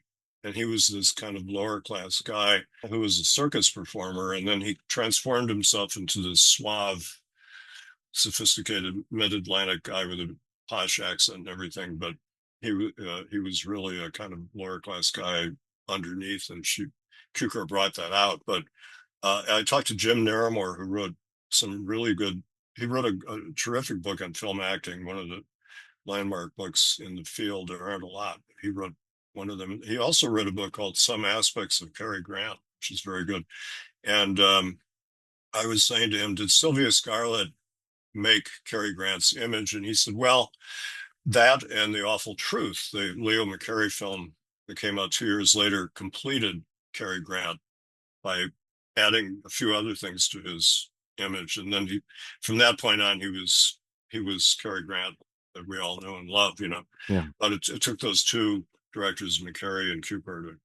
And he was this kind of lower class guy who was a circus performer. And then he transformed himself into this suave, sophisticated mid-Atlantic guy with a posh accent and everything. But he was really a kind of lower class guy underneath. And Cukor brought that out. But I talked to Jim Naramore, who wrote some really good. He wrote a terrific book on film acting, one of the landmark books in the field. There aren't a lot. He wrote one of them. He also wrote a book called Some Aspects of Cary Grant, which is very good. And I was saying to him, did Sylvia Scarlett make Cary Grant's image? And he said, well, that and The Awful Truth, the Leo McCarey film that came out 2 years later, completed Cary Grant by adding a few other things to his image. And then from that point on, he was Cary Grant that we all know and love, you know. Yeah. But it took those two directors, McCarey and Cukor, to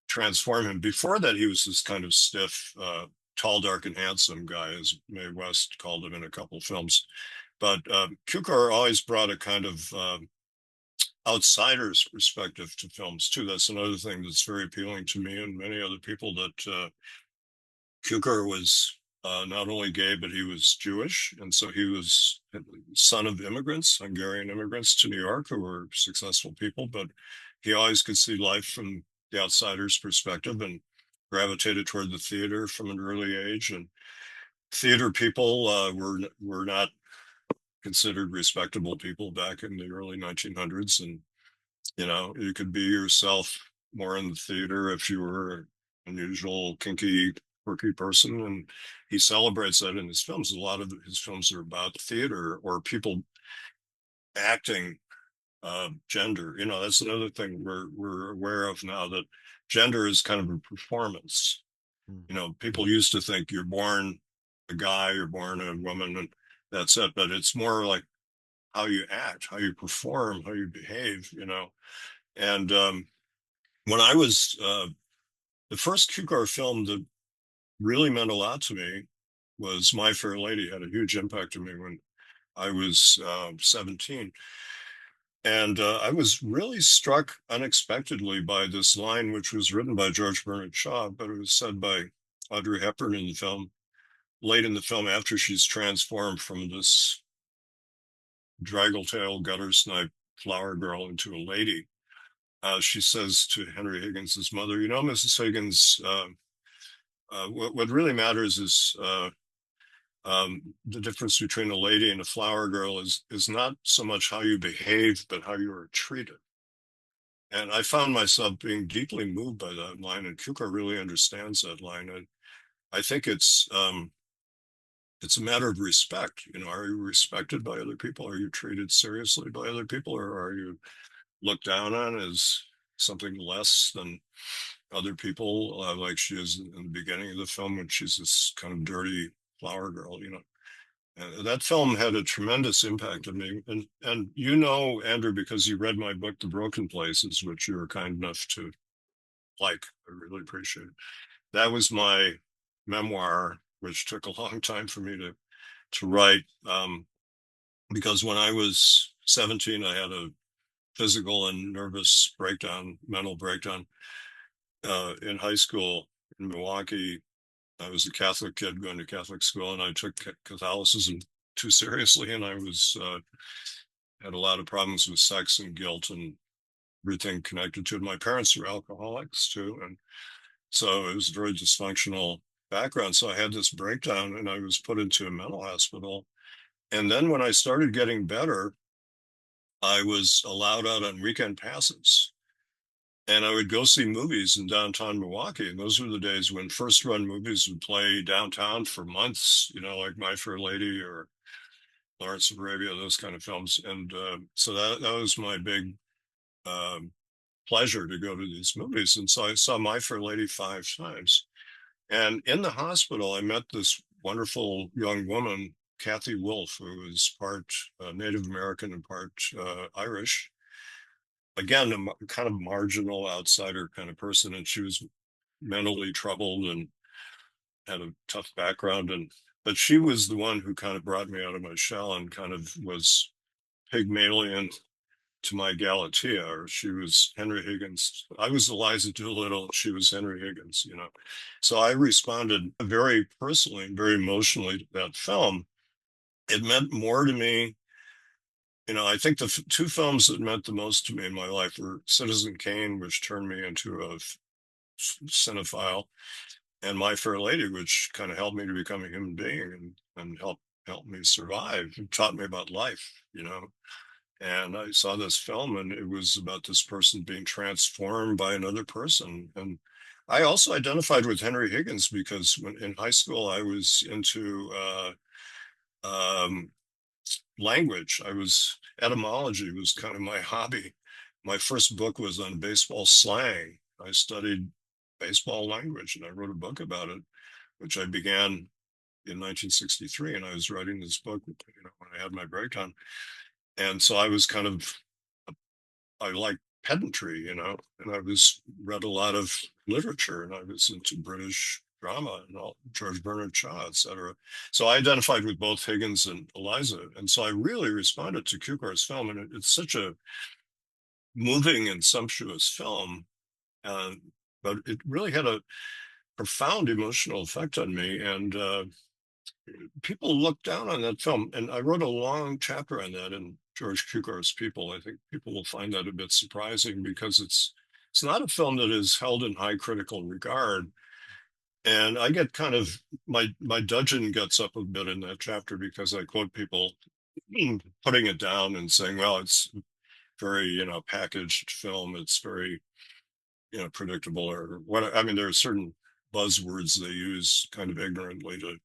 transform him. Before that, he was this kind of stiff, tall, dark, and handsome guy, as Mae West called him in a couple of films. But Cukor always brought a kind of outsider's perspective to films too. That's another thing that's very appealing to me and many other people, that Cukor was not only gay, but he was Jewish. And so he was son of immigrants, Hungarian immigrants to New York, who were successful people. But he always could see life from the outsider's perspective and gravitated toward the theater from an early age. And theater people were not considered respectable people back in the early 1900s. And, you know, you could be yourself more in the theater if you were an unusual, kinky, quirky person. And he celebrates that in his films. A lot of his films are about theater or people acting gender. You know, that's another thing we're aware of now, that gender is kind of a performance. You know, people used to think you're born a guy, you're born a woman, and that's it. But it's more like how you act, how you perform, how you behave, you know. And when I was the first Cukor film that really meant a lot to me was My Fair Lady. Had a huge impact on me when I was 17. And I was really struck unexpectedly by this line, which was written by George Bernard Shaw, but it was said by Audrey Hepburn in the film, late in the film, after she's transformed from this draggle-tailed gutter snipe flower girl into a lady. She says to Henry Higgins' mother, you know, Mrs. Higgins, what really matters is the difference between a lady and a flower girl is not so much how you behave, but how you are treated. And I found myself being deeply moved by that line, and Cukor really understands that line. And I think it's a matter of respect. You know, are you respected by other people? Are you treated seriously by other people, or are you looked down on as something less than other people, like she is in the beginning of the film when she's this kind of dirty flower girl, you know? And that film had a tremendous impact on me. And you know, Andrew, because you read my book, The Broken Places, which you were kind enough to like. I really appreciate it. That was my memoir, which took a long time for me to write. Because when I was 17, I had a physical and nervous breakdown, mental breakdown, in high school in Milwaukee. I was a Catholic kid going to Catholic school, and I took Catholicism too seriously, and I was had a lot of problems with sex and guilt and everything connected to it. My parents were alcoholics too, and so it was a very dysfunctional background. So I had this breakdown, and I was put into a mental hospital. And then when I started getting better, I was allowed out on weekend passes. And I would go see movies in downtown Milwaukee. And those were the days when first run movies would play downtown for months, you know, like My Fair Lady or Lawrence of Arabia, those kind of films. And so that was my big um, pleasure to go to these movies. And so I saw My Fair Lady 5 times. And in the hospital, I met this wonderful young woman, Kathy Wolf, who was part Native American and part Irish. Again, a kind of marginal outsider kind of person. And she was mentally troubled and had a tough background. But she was the one who kind of brought me out of my shell and kind of was Pygmalion to my Galatea, or she was Henry Higgins. I was Eliza Doolittle, she was Henry Higgins, you know. So I responded very personally and very emotionally to that film. It meant more to me. You know, I think the two films that meant the most to me in my life were Citizen Kane, which turned me into a cinephile, and My Fair Lady, which kind of helped me to become a human being and helped me survive and taught me about life, you know. And I saw this film, and it was about this person being transformed by another person. And I also identified with Henry Higgins because when in high school I was into um, language. I was etymology was kind of my hobby. My first book was on baseball slang. I studied baseball language, and I wrote a book about it, which I began in 1963. And I was writing this book, you know, when I had my breakdown. And so I was kind of I like pedantry, you know, and I was read a lot of literature, and I was into British drama and all George Bernard Shaw, etc. So I identified with both Higgins and Eliza, and so I really responded to Cukor's film, and it's such a moving and sumptuous film, uh, but it really had a profound emotional effect on me, and people look down on that film. And I wrote a long chapter on that in George Cukor's People. I think people will find that a bit surprising because it's not a film that is held in high critical regard. And I get kind of my dudgeon gets up a bit in that chapter because I quote people putting it down and saying, well, it's very, you know, packaged film. It's very, you know, predictable or what. I mean, there are certain buzzwords they use kind of ignorantly to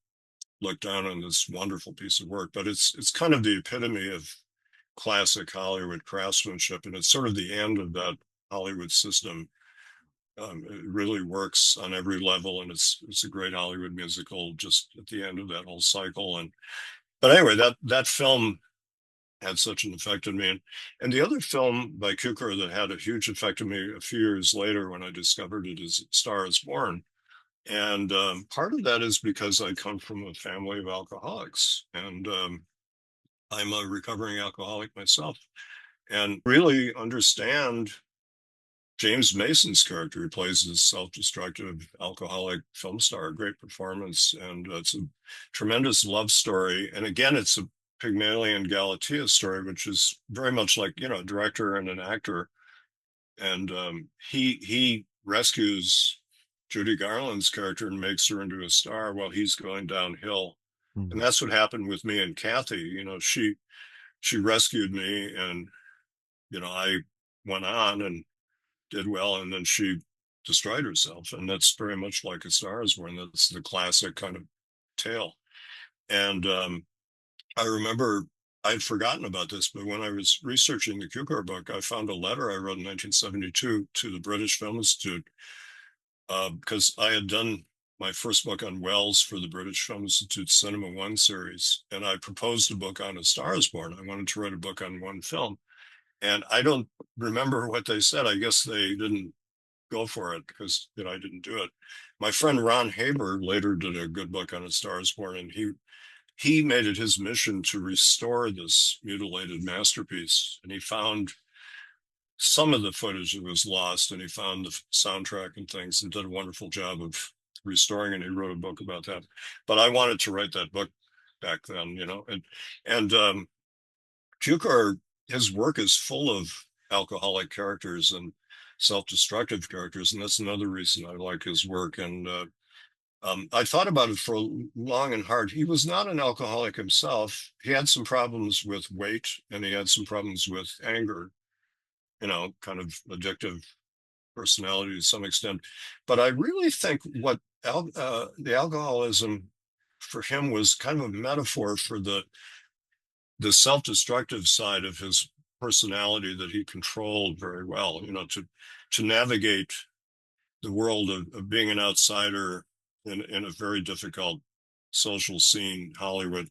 look down on this wonderful piece of work, but it's kind of the epitome of classic Hollywood craftsmanship, and it's sort of the end of that Hollywood system. It really works on every level, and it's a great Hollywood musical just at the end of that whole cycle. And but anyway, that film had such an effect on me. And the other film by Cukor that had a huge effect on me a few years later when I discovered it is Star is Born. And part of that is because I come from a family of alcoholics, and I'm a recovering alcoholic myself, and really understand James Mason's character, who plays this self-destructive alcoholic film star, a great performance, and it's a tremendous love story. And again, it's a Pygmalion Galatea story, which is very much like, you know, a director and an actor. And he rescues Judy Garland's character and makes her into a star while he's going downhill. And Mm. that's what happened with me and Kathy. You know, she rescued me, and you know, I went on and did well, and then she destroyed herself, and that's very much like A Star Is Born. That's the classic kind of tale. And I remember I'd forgotten about this, but when I was researching the Cukor book, I found a letter I wrote in 1972 to the British Film Institute because I had done my first book on Wells for the British Film Institute Cinema One series, and I proposed a book on A Star Is Born. I wanted to write a book on one film, and I don't remember what they said. I guess they didn't go for it because, you know, I didn't do it. My friend Ron Haber later did a good book on A Star Is Born, and he made it his mission to restore this mutilated masterpiece, and he found some of the footage that was lost, and he found the soundtrack and things, and did a wonderful job of restoring it. He wrote a book about that. But I wanted to write that book back then, you know. And Cukor, his work is full of alcoholic characters and self-destructive characters, and that's another reason I like his work. And I thought about it for long and hard. He was not an alcoholic himself. He had some problems with weight, and he had some problems with anger, you know, kind of addictive personality to some extent. But I really think what the alcoholism for him was kind of a metaphor for the the self-destructive side of his personality that he controlled very well, to navigate the world of being an outsider in a very difficult social scene, Hollywood,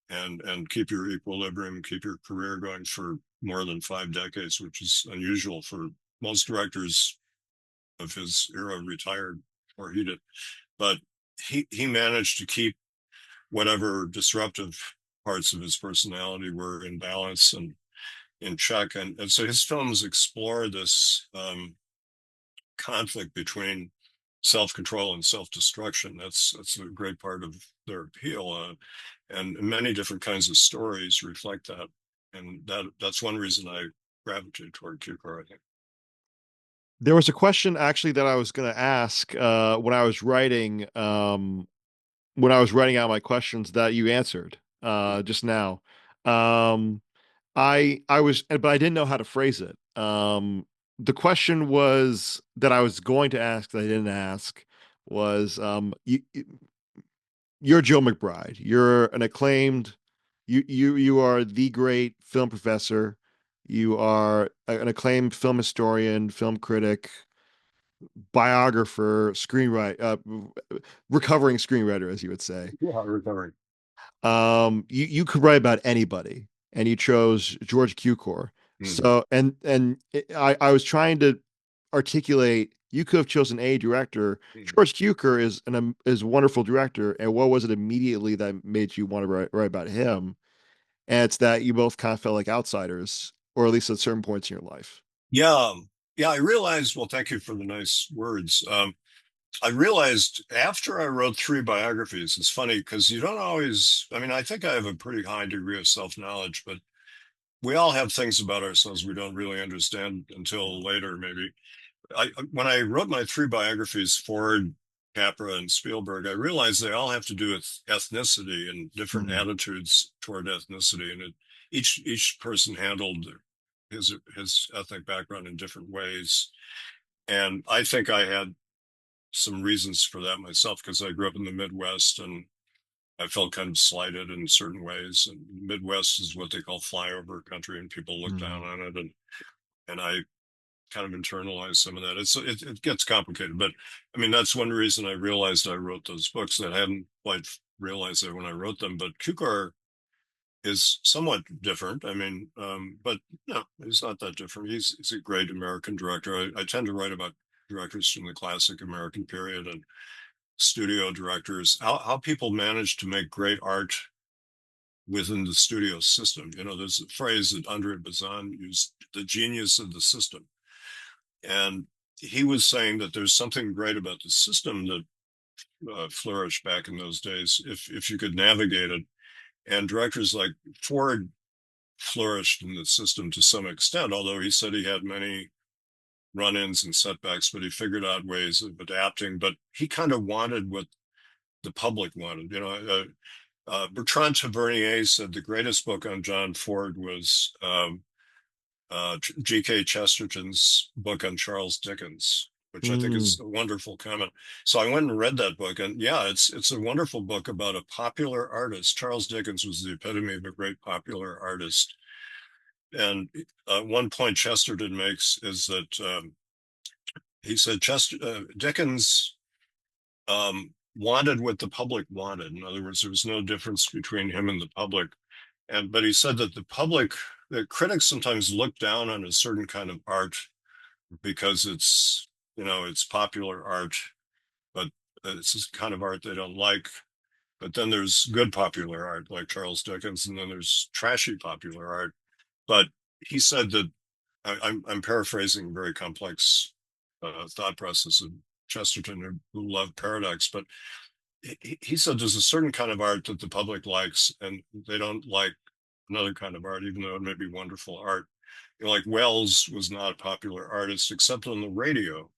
and keep your equilibrium, keep your career going for more than 5 decades, which is unusual for most directors of his era retired or he did. But he managed to keep whatever disruptive parts of his personality were in balance and in check. And so his films explore this conflict between self-control and self-destruction. That's a great part of their appeal, and many different kinds of stories reflect that. And that's one reason I gravitate toward Cukor, I think. There was a question actually that I was going to ask when I was writing out my questions that you answered just now. Um, but I didn't know how to phrase it. The question was that I was going to ask that I didn't ask was you're Joe McBride. You're an acclaimed. You are the great film professor. You are an acclaimed film historian, film critic, biographer, recovering screenwriter, as you would say. Yeah, recovery. You could write about anybody, and you chose George Cukor. Mm. So, I was trying to articulate. You could have chosen a director. Mm. George Cukor is a wonderful director, and what was it immediately that made you want to write about him? And it's that you both kind of felt like outsiders, or at least at certain points in your life. Yeah, yeah. I realized. Well, thank you for the nice words. I realized after I wrote 3 biographies, it's funny because you don't always. I mean, I think I have a pretty high degree of self-knowledge, but we all have things about ourselves we don't really understand until later, maybe. When I wrote my 3 biographies, Ford, Capra, and Spielberg, I realized they all have to do with ethnicity and different Mm, attitudes toward ethnicity, and each person handled his ethnic background in different ways. And I think I had some reasons for that myself because I grew up in the Midwest and I felt kind of slighted in certain ways. And Midwest is what they call flyover country, and people look down mm, on it. And I kind of internalized some of that. It gets complicated, but I mean that's one reason I realized I wrote those books. That I hadn't quite realized that when I wrote them. But Cukor is somewhat different. I mean, but no, he's not that different. He's a great American director. I tend to write about directors from the classic American period and studio directors, how people manage to make great art within the studio system. There's a phrase that Andre Bazin used, the genius of the system. And he was saying that there's something great about the system that flourished back in those days if you could navigate it. And directors like Ford flourished in the system to some extent, although he said he had many run-ins and setbacks, but he figured out ways of adapting. But he kind of wanted what the public wanted. Bertrand Tavernier said the greatest book on John Ford was G.K. Chesterton's book on Charles Dickens, which I think is mm, a wonderful comment. So I went and read that book, and yeah, it's a wonderful book about a popular artist. Charles Dickens was the epitome of a great popular artist. And one point Chesterton makes is that he said Dickens wanted what the public wanted. In other words, there was no difference between him and the public. But he said that the critics sometimes look down on a certain kind of art because it's popular art, but it's this kind of art they don't like. But then there's good popular art like Charles Dickens, and then there's trashy popular art. But he said that I'm paraphrasing a very complex thought process of Chesterton, who loved paradox, but he said there's a certain kind of art that the public likes, and they don't like another kind of art, even though it may be wonderful art. Like Wells was not a popular artist except on the radio.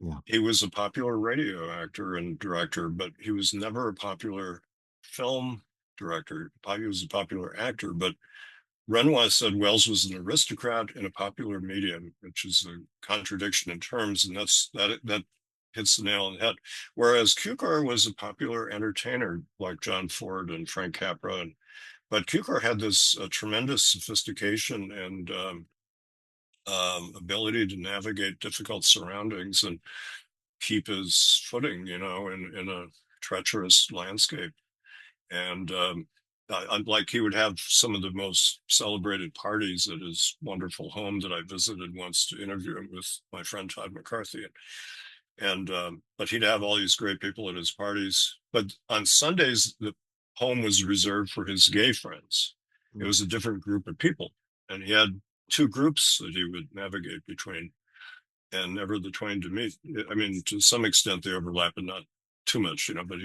yeah. He was a popular radio actor and director, but he was never a popular film director. He was a popular actor, but Renoir said Wells was an aristocrat in a popular medium, which is a contradiction in terms, and that hits the nail on the head. Whereas Cukor was a popular entertainer like John Ford and Frank Capra, But Cukor had this tremendous sophistication and ability to navigate difficult surroundings and keep his footing, in a treacherous landscape. And like he would have some of the most celebrated parties at his wonderful home that I visited once to interview him with my friend Todd McCarthy. And but he'd have all these great people at his parties. But on Sundays, the home was reserved for his gay friends. It Mm. was a different group of people, and he had two groups that he would navigate between, and never the twain to meet. I mean, to some extent they overlap, but not too much, But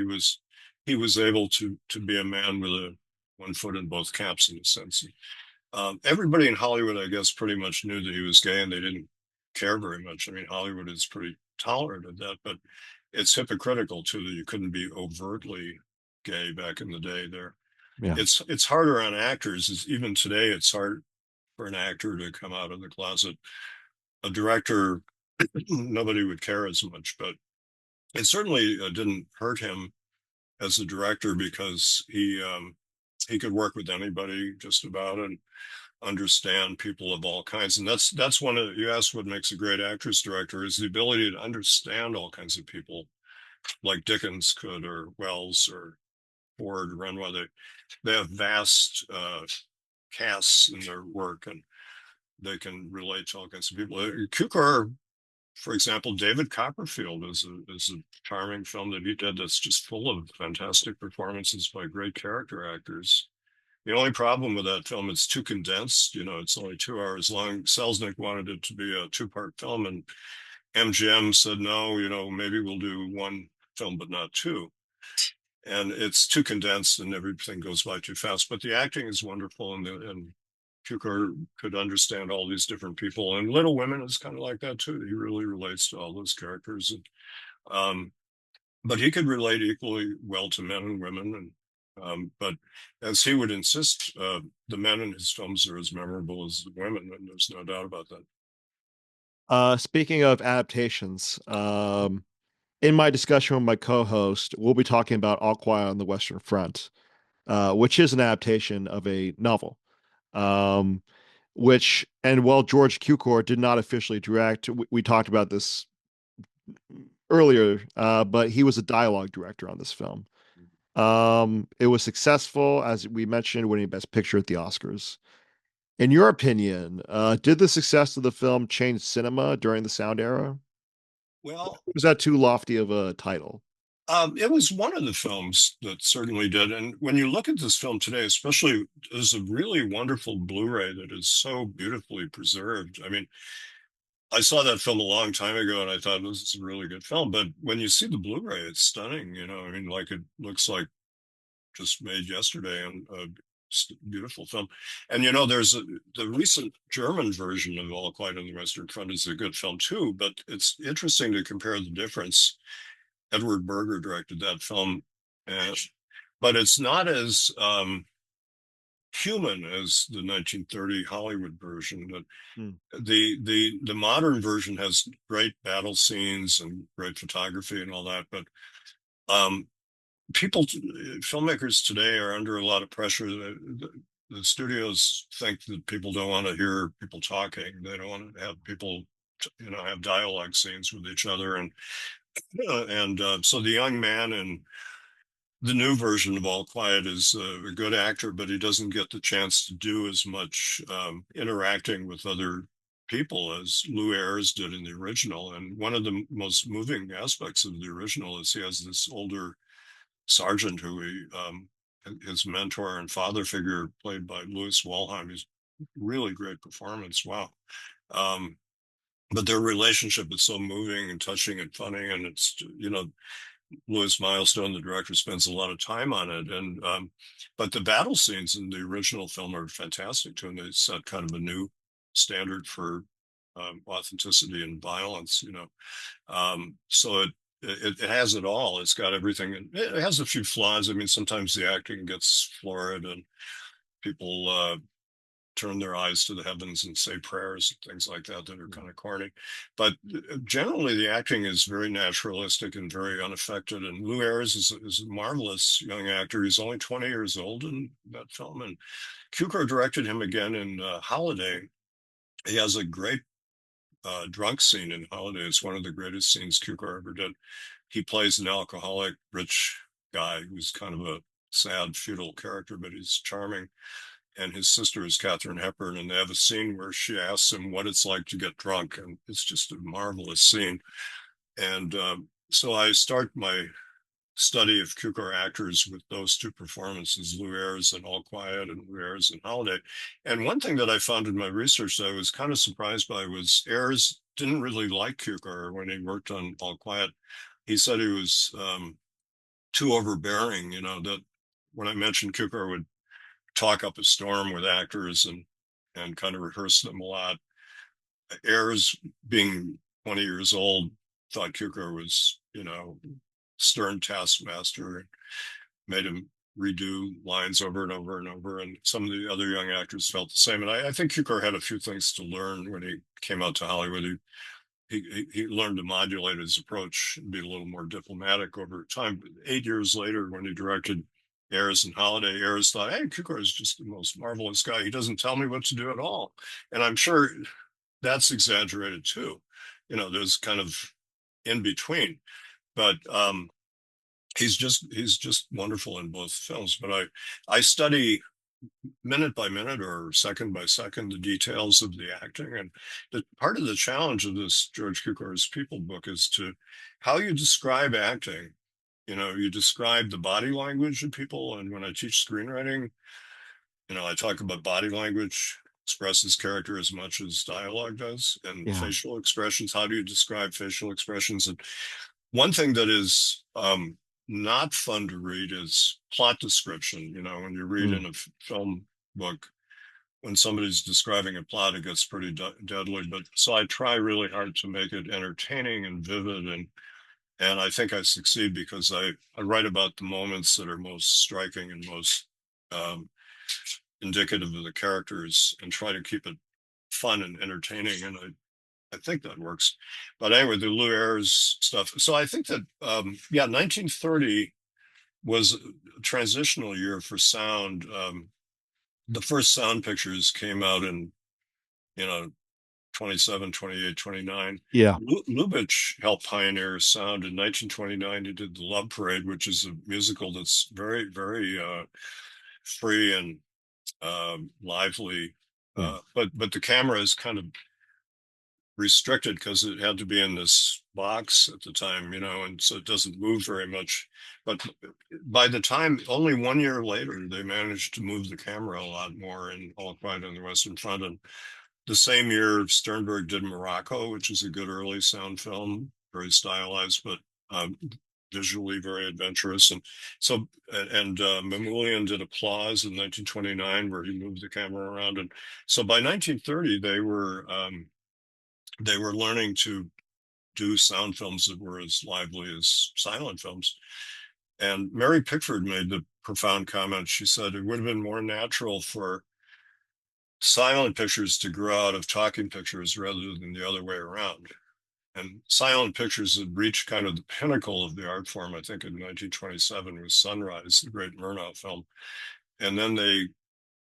he was able to be a man with a one foot in both camps in a sense. Everybody in Hollywood, I guess, pretty much knew that he was gay, and they didn't care very much. I mean, Hollywood is pretty tolerant of that, but it's hypocritical too that you couldn't be overtly gay back in the day. There, Yeah. it's harder on actors. Even today, it's hard for an actor to come out of the closet. A director, nobody would care as much, but it certainly didn't hurt him as a director because he could work with anybody just about and understand people of all kinds. And that's one of you asked what makes a great actress director is the ability to understand all kinds of people, like Dickens could, or Wells, or Ford, Renoir. They have vast casts in their work, and they can relate to all kinds of people. Cukor, for example, David Copperfield is a charming film that he did that's just full of fantastic performances by great character actors. The only problem with that film, it's too condensed. It's only 2 hours long. Selznick wanted it to be a two-part film, and MGM said, no, maybe we'll do one film, but not two. And it's too condensed and everything goes by too fast. But the acting is wonderful, and Cukor could understand all these different people. And Little Women is kind of like that too. He really relates to all those characters. Um, but he could relate equally well to men and women. But as he would insist, the men in his films are as memorable as the women, and there's no doubt about that. Speaking of adaptations, in my discussion with my co-host, we'll be talking about All Quiet on the Western Front, which is an adaptation of a novel. Um, and while George Cukor did not officially direct, we talked about this earlier, but he was a dialogue director on this film. It was successful, as we mentioned, winning Best Picture at the Oscars. In your opinion, did the success of the film change cinema during the sound era? Well, Was that too lofty of a title? it was one of the films that certainly did. And when you look at this film today, especially, there's a really wonderful Blu-ray that is so beautifully preserved. I mean, I saw that film a long time ago and I thought this is a really good film. But when you see the Blu-ray, it's stunning. I mean, like it looks like just made yesterday, and a beautiful film. And there's the recent German version of All Quiet on the Western Front is a good film too. But it's interesting to compare the difference. Edward Berger directed that film, and, but it's not as human as the 1930 Hollywood version. That Hmm. the modern version has great battle scenes and great photography and all that, but um, filmmakers today are under a lot of pressure. The studios think that people don't want to hear people talking. They don't want to have people, have dialogue scenes with each other, and so the young man in the new version of All Quiet is a good actor, but he doesn't get the chance to do as much interacting with other people as Lou Ayres did in the original. And one of the most moving aspects of the original is he has this older sergeant who his mentor and father figure, played by Louis Walheim. He's really great performance. Wow. Um, but their relationship is so moving and touching and funny, and it's Louis Milestone, the director, spends a lot of time on it, and but the battle scenes in the original film are fantastic too, and they set kind of a new standard for authenticity and violence. So it has it all. It's got everything. It has a few flaws. I mean, sometimes the acting gets florid, and people turn their eyes to the heavens and say prayers and things like that that are kind of corny. But generally, the acting is very naturalistic and very unaffected. And Lou Ayres is a marvelous young actor. He's only 20 years old in that film. And Cukor directed him again in Holiday. He has a great drunk scene in Holiday. It's one of the greatest scenes Cukor ever did. He plays an alcoholic, rich guy who's kind of a sad, futile character, but he's charming. And his sister is Katharine Hepburn, and they have a scene where she asks him what it's like to get drunk, and it's just a marvelous scene. And so I start my study of Cukor actors with those two performances, Lou Ayres in All Quiet and Lou Ayres in Holiday. And one thing that I found in my research that I was kind of surprised by was Ayres didn't really like Cukor when he worked on All Quiet. He said he was too overbearing, that when I mentioned Cukor would talk up a storm with actors and kind of rehearse them a lot. Ayres, being 20 years old, thought Cukor was, stern taskmaster, made him redo lines over and over and over. And some of the other young actors felt the same. And I think Cukor had a few things to learn when he came out to Hollywood. He learned to modulate his approach and be a little more diplomatic over time. But 8 years later, when he directed Ayres and Holiday, Ayres thought, hey, Cukor is just the most marvelous guy. He doesn't tell me what to do at all. And I'm sure that's exaggerated too. There's kind of in between. But he's just wonderful in both films. But I study minute by minute or second by second the details of the acting. And part of the challenge of this George Cukor's People book is to how you describe acting. You describe the body language of people. And when I teach screenwriting, I talk about body language expresses character as much as dialogue does, and Yeah. facial expressions. How do you describe facial expressions? And one thing that is not fun to read is plot description. When you read Mm. in a film book, when somebody's describing a plot, it gets pretty deadly. But so I try really hard to make it entertaining and vivid, and I think I succeed because I write about the moments that are most striking and most um, indicative of the characters and try to keep it fun and entertaining. And I think that works. But anyway, the Lou Ayres stuff. So I think that, 1930 was a transitional year for sound. The first sound pictures came out in, you know, 27, 28, 29. Yeah. Lubitsch helped pioneer sound in 1929. He did The Love Parade, which is a musical that's very, very free and lively. Yeah. But the camera is kind of restricted because it had to be in this box at the time, and so it doesn't move very much. But by the time, only 1 year later, they managed to move the camera a lot more in All Quiet on the Western Front. And the same year, Sternberg did Morocco, which is a good early sound film, very stylized, but visually very adventurous. And so, and Mamoulian did Applause in 1929, where he moved the camera around. And so by 1930, they were learning to do sound films that were as lively as silent films. And Mary Pickford made the profound comment. She said it would have been more natural for silent pictures to grow out of talking pictures rather than the other way around. And silent pictures had reached kind of the pinnacle of the art form, I think, in 1927 with Sunrise, the great Murnau film. And then they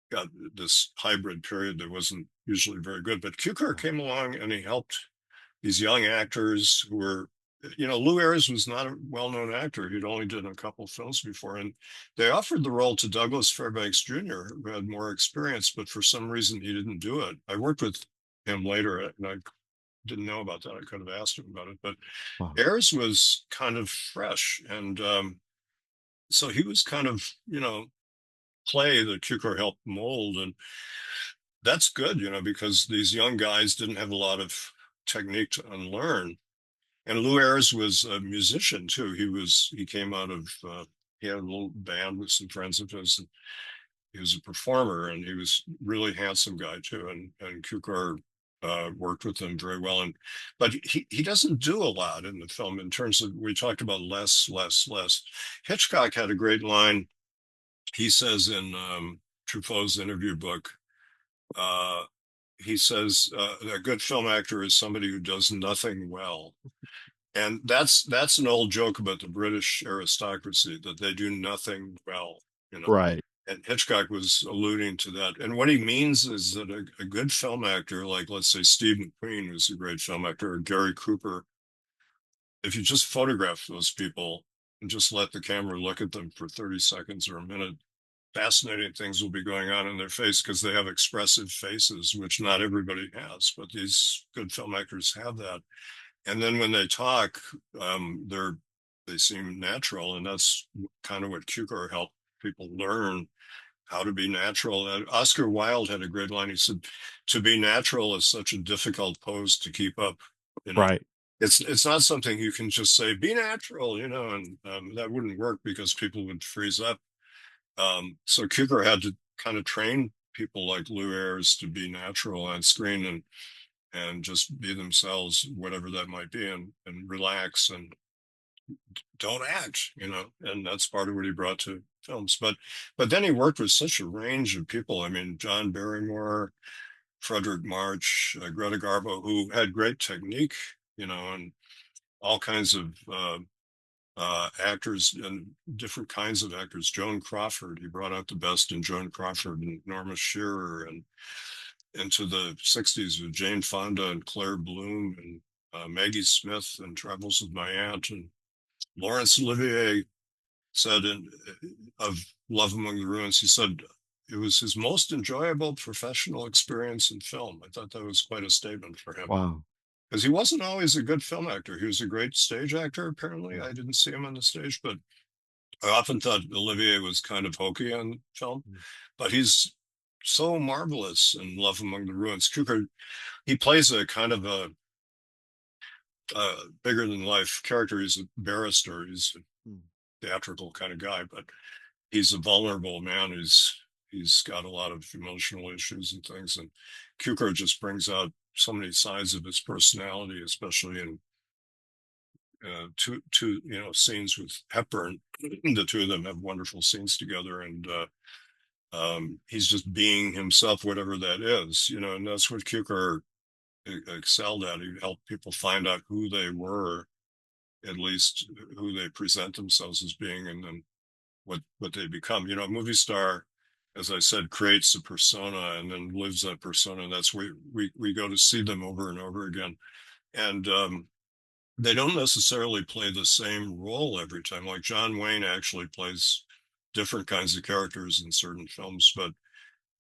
got this hybrid period that wasn't usually very good. But Cukor came along and he helped these young actors who were, Lou Ayres was not a well-known actor. He'd only done a couple of films before. And they offered the role to Douglas Fairbanks Jr., who had more experience, but for some reason he didn't do it. I worked with him later and I didn't know about that. I could have asked him about it. But Wow. Ayres was kind of fresh. And so he was kind of, clay that Cukor helped mold. And that's good, because these young guys didn't have a lot of technique to unlearn. And Lou Ayres was a musician too. He came out of he had a little band with some friends of his. And he was a performer, and he was a really handsome guy too. And Cukor worked with him very well. But he doesn't do a lot in the film in terms of, we talked about less, less, less. Hitchcock had a great line. He says in Truffaut's interview book, Uh, he says a good film actor is somebody who does nothing well. And that's an old joke about the British aristocracy, that they do nothing well, you know. Right. And Hitchcock was alluding to that. And what he means is that a good film actor, like let's say Steve McQueen, who's a great film actor, or Gary Cooper, if you just photograph those people and just let the camera look at them for 30 seconds or a minute, fascinating things will be going on in their face because they have expressive faces, which not everybody has, but these good film actors have that. And then when they talk, they seem natural, and that's kind of what Cukor helped people learn how to be natural. And Oscar Wilde had a great line. He said, "To be natural is such a difficult pose to keep up." You know, Right. it's not something you can just say, "Be natural," and that wouldn't work because people would freeze up. So Cukor had to kind of train people like Lou Ayres to be natural on screen and just be themselves, whatever that might be, and relax and don't act. And that's part of what he brought to films. But then he worked with such a range of people. I mean, John Barrymore, Frederick March, Greta Garbo, who had great technique, and all kinds of actors and different kinds of actors. Joan Crawford, he brought out the best in Joan Crawford and Norma Shearer, and into the 60s with Jane Fonda and Claire Bloom and Maggie Smith and Travels with My Aunt. And Laurence Olivier said of Love Among the Ruins, he said it was his most enjoyable professional experience in film. I thought that was quite a statement for him. Wow. Because he wasn't always a good film actor. He was a great stage actor, apparently. I didn't see him on the stage, but I often thought Olivier was kind of hokey on film. But he's so marvelous in Love Among the Ruins. Cooper, he plays a kind of a bigger than life character. He's a barrister. He's a theatrical kind of guy, but he's a vulnerable man. He's got a lot of emotional issues and things. And Cukor just brings out so many sides of his personality, especially in two scenes with Hepburn. The two of them have wonderful scenes together, and he's just being himself, whatever that is. And that's what Cukor excelled at. He helped people find out who they were, at least who they present themselves as being, and then what they become. A movie star, as I said, creates a persona and then lives that persona. And that's where we go to see them over and over again. And they don't necessarily play the same role every time. Like John Wayne actually plays different kinds of characters in certain films, but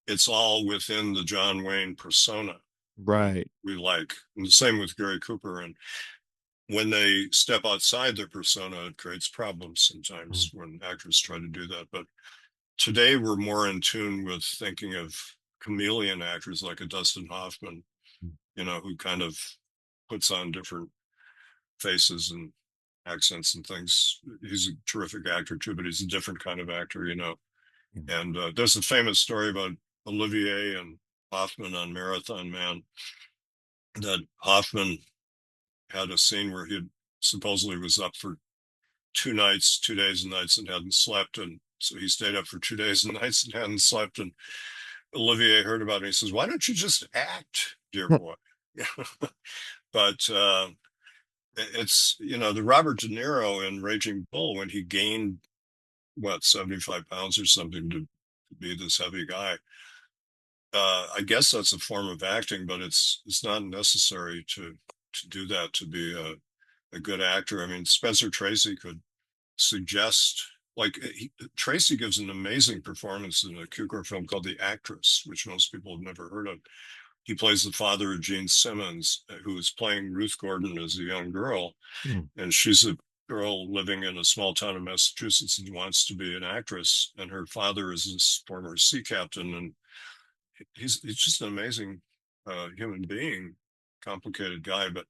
it's all within the John Wayne persona Right. we like. And the same with Gary Cooper. And when they step outside their persona, it creates problems sometimes when actors try to do that. But today we're more in tune with thinking of chameleon actors like a Dustin Hoffman, who kind of puts on different faces and accents and things. He's a terrific actor too, but he's a different kind of actor. And there's a famous story about Olivier and Hoffman on Marathon Man, that Hoffman had a scene where he supposedly was up for 2 nights, 2 days and nights, and hadn't slept. And so he stayed up for 2 days and nights and hadn't slept. And Olivier heard about it. He says, "Why don't you just act, dear boy?" But it's, the Robert De Niro in Raging Bull, when he gained, 75 pounds or something to be this heavy guy. I guess that's a form of acting, but it's not necessary to do that to be a good actor. I mean, Spencer Tracy could suggest, like, Tracy gives an amazing performance in a Cukor film called The Actress, which most people have never heard of. He plays the father of Gene Simmons, who is playing Ruth Gordon as a young girl, and she's a girl living in a small town in Massachusetts and wants to be an actress. And her father is this former sea captain, and he's just an amazing human being, complicated guy. But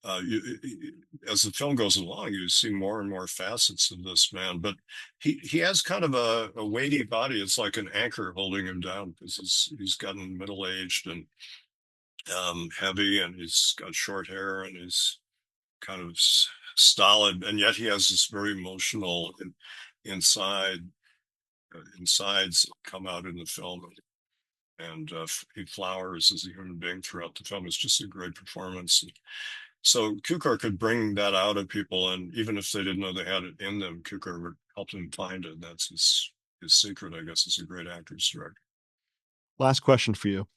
as the film goes along, you see more and more facets of this man. But he has kind of a weighty body. It's like an anchor holding him down because he's gotten middle aged and heavy, and he's got short hair, and he's kind of stolid, and yet he has this very emotional inside insides come out in the film. and he flowers as a human being throughout the film. It's just a great performance. So Cukor could bring that out of people, and even if they didn't know they had it in them, Cukor would help them find it. That's his secret, I guess, is a great actor's director. Last question for you.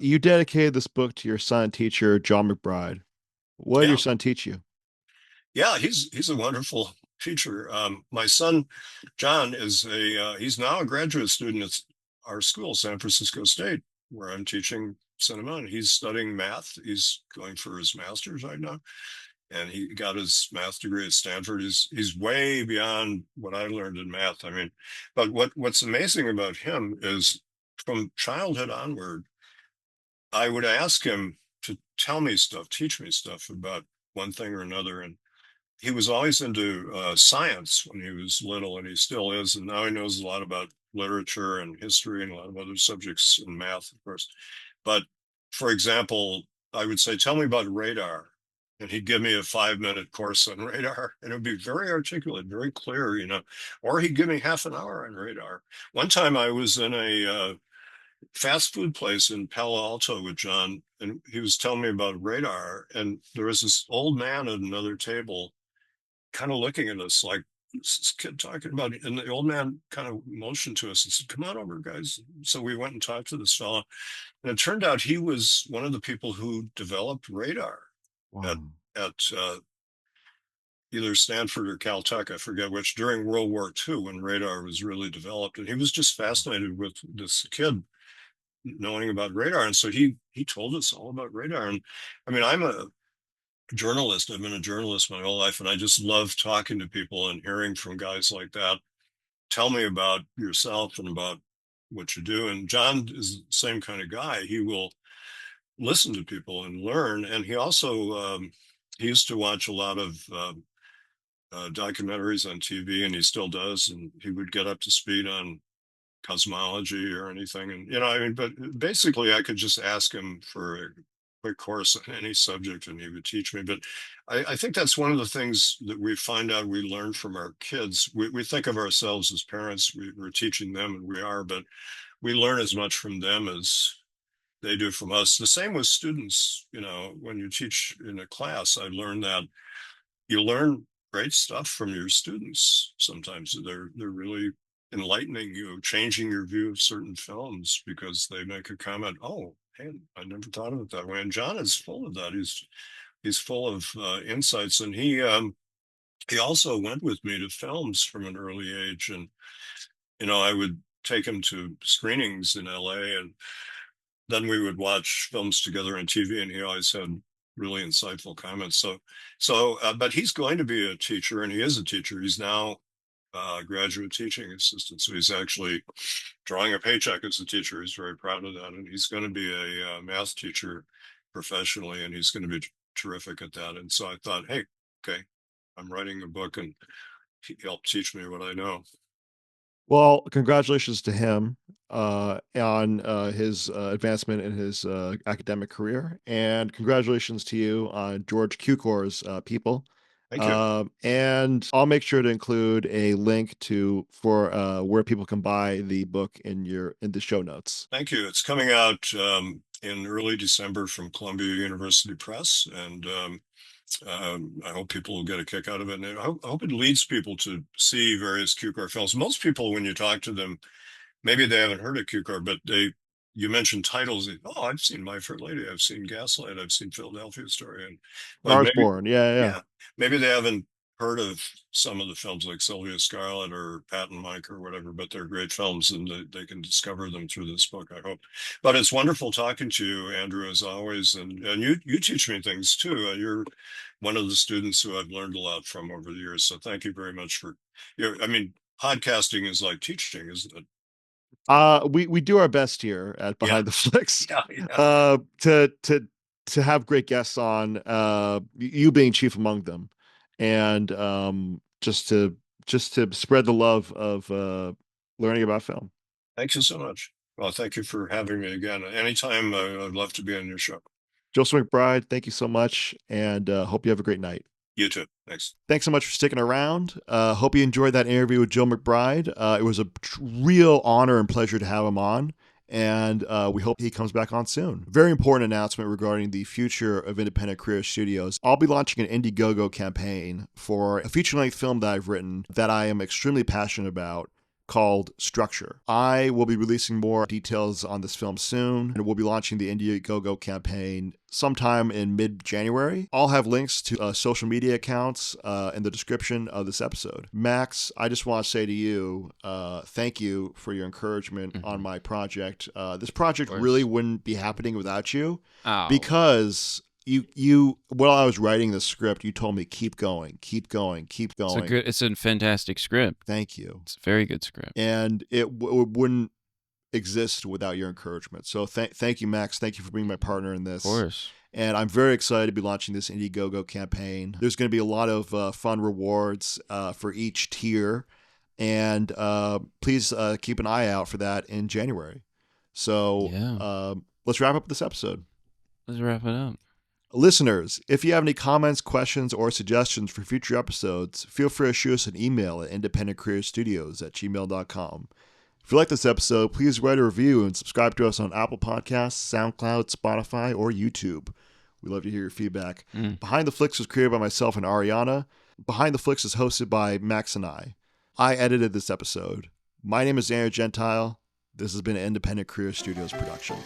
You dedicated this book to your son and teacher, John McBride. What did your Yeah, son teach you? yeah, he's a wonderful teacher. My son John is a he's now a graduate student at our school, San Francisco State, where I'm teaching cinema, and he's studying math. He's going for his master's right now, and he got his math degree at Stanford. He's way beyond what I learned in math. I mean, but what's amazing about him is from childhood onward, I would ask him to tell me stuff, teach me stuff about one thing or another, and he was always into science when he was little, and he still is. And now he knows a lot about literature and history and a lot of other subjects in math, of course. But for example, I would say, "Tell me about radar." And he'd give me a 5-minute course on radar, and it would be very articulate, very clear, or he'd give me half an hour on radar. One time I was in a fast food place in Palo Alto with John, and he was telling me about radar. And there was this old man at another table kind of looking at us like, this kid talking about it. And the old man kind of motioned to us and said, "Come on over, guys." So we went and talked to this fellow. And it turned out he was one of the people who developed radar at, Wow. at either Stanford or Caltech, I forget which, during World War II when radar was really developed. And he was just fascinated with this kid knowing about radar. And so he told us all about radar. And I mean, I'm a journalist. I've been a journalist my whole life, and I just love talking to people and hearing from guys like that. Tell me about yourself and about what you do. And John is the same kind of guy. He will listen to people and learn. And he also he used to watch a lot of documentaries on TV, and he still does. And he would get up to speed on cosmology or anything. And I mean, but basically, I could just ask him for a quick course on any subject, and he would teach me. But I think that's one of the things that we find out we learn from our kids. We think of ourselves as parents, we're teaching them, and we are, but we learn as much from them as they do from us. The same with students. When you teach in a class, I learned that you learn great stuff from your students. Sometimes they're really enlightening you, changing your view of certain films because they make a comment. "Oh, hey, I never thought of it that way." And John is full of that. He's full of insights, and he also went with me to films from an early age. And I would take him to screenings in LA, and then we would watch films together on TV, and he always had really insightful comments. But he's going to be a teacher, and he is a teacher. He's now a graduate teaching assistant, so he's actually drawing a paycheck as a teacher. He's very proud of that, and he's going to be a math teacher professionally, and he's going to be terrific at that. And so I thought, hey, okay, I'm writing a book, and he helped teach me what I know. Well, congratulations to him on his advancement in his academic career, and congratulations to you on George Cukor's People. Thank you. And I'll make sure to include a link for where people can buy the book in the show notes. Thank you. It's coming out in early December from Columbia University Press, and I hope people will get a kick out of it. And I hope it leads people to see various Cukor films. Most people, when you talk to them, maybe they haven't heard of Cukor, but you mentioned titles. "Oh, I've seen My Fair Lady. I've seen Gaslight. I've seen Philadelphia Story." But Stars maybe, Born, yeah, yeah. yeah, maybe they haven't heard of some of the films like Sylvia Scarlett or Pat and Mike or whatever, but they're great films, and they can discover them through this book, I hope. But it's wonderful talking to you, Andrew, as always. And you teach me things too. You're one of the students who I've learned a lot from over the years. So thank you very much for I mean, podcasting is like teaching, isn't it? We do our best here at Yeah. Behind the Flicks, Yeah. Yeah. to have great guests on, you being chief among them, and just to spread the love of learning about film. Thank you so much. Well, thank you for having me again. Anytime, I'd love to be on your show. Joseph McBride, thank you so much, and hope you have a great night. You too. Thanks. Thanks so much for sticking around. Hope you enjoyed that interview with Joe McBride. It was a real honor and pleasure to have him on. and we hope he comes back on soon. Very important announcement regarding the future of independent creative studios. I'll be launching an Indiegogo campaign for a feature-length film that I've written that I am extremely passionate about, called Structure. I will be releasing more details on this film soon, and we'll be launching the Indiegogo campaign sometime in mid-January. I'll have links to social media accounts in the description of this episode. Max, I just want to say to you, thank you for your encouragement on my project. This project really wouldn't be happening without you, because while I was writing the script, you told me keep going. It's a fantastic script. Thank you. It's a very good script, and it wouldn't exist without your encouragement. So thank you, Max. Thank you for being my partner in this. Of course. And I'm very excited to be launching this Indiegogo campaign. There's going to be a lot of fun rewards for each tier, and please keep an eye out for that in January. So let's wrap up this episode. Let's wrap it up. Listeners, if you have any comments, questions, or suggestions for future episodes, feel free to shoot us an email at independentcreativestudios@gmail.com. If you like this episode, please write a review and subscribe to us on Apple Podcasts, SoundCloud, Spotify, or YouTube. We'd love to hear your feedback. Behind the Flicks was created by myself and Ariana. Behind the Flicks is hosted by Max and I. I edited this episode. My name is Daniel Gentile. This has been an Independent Creative Studios production.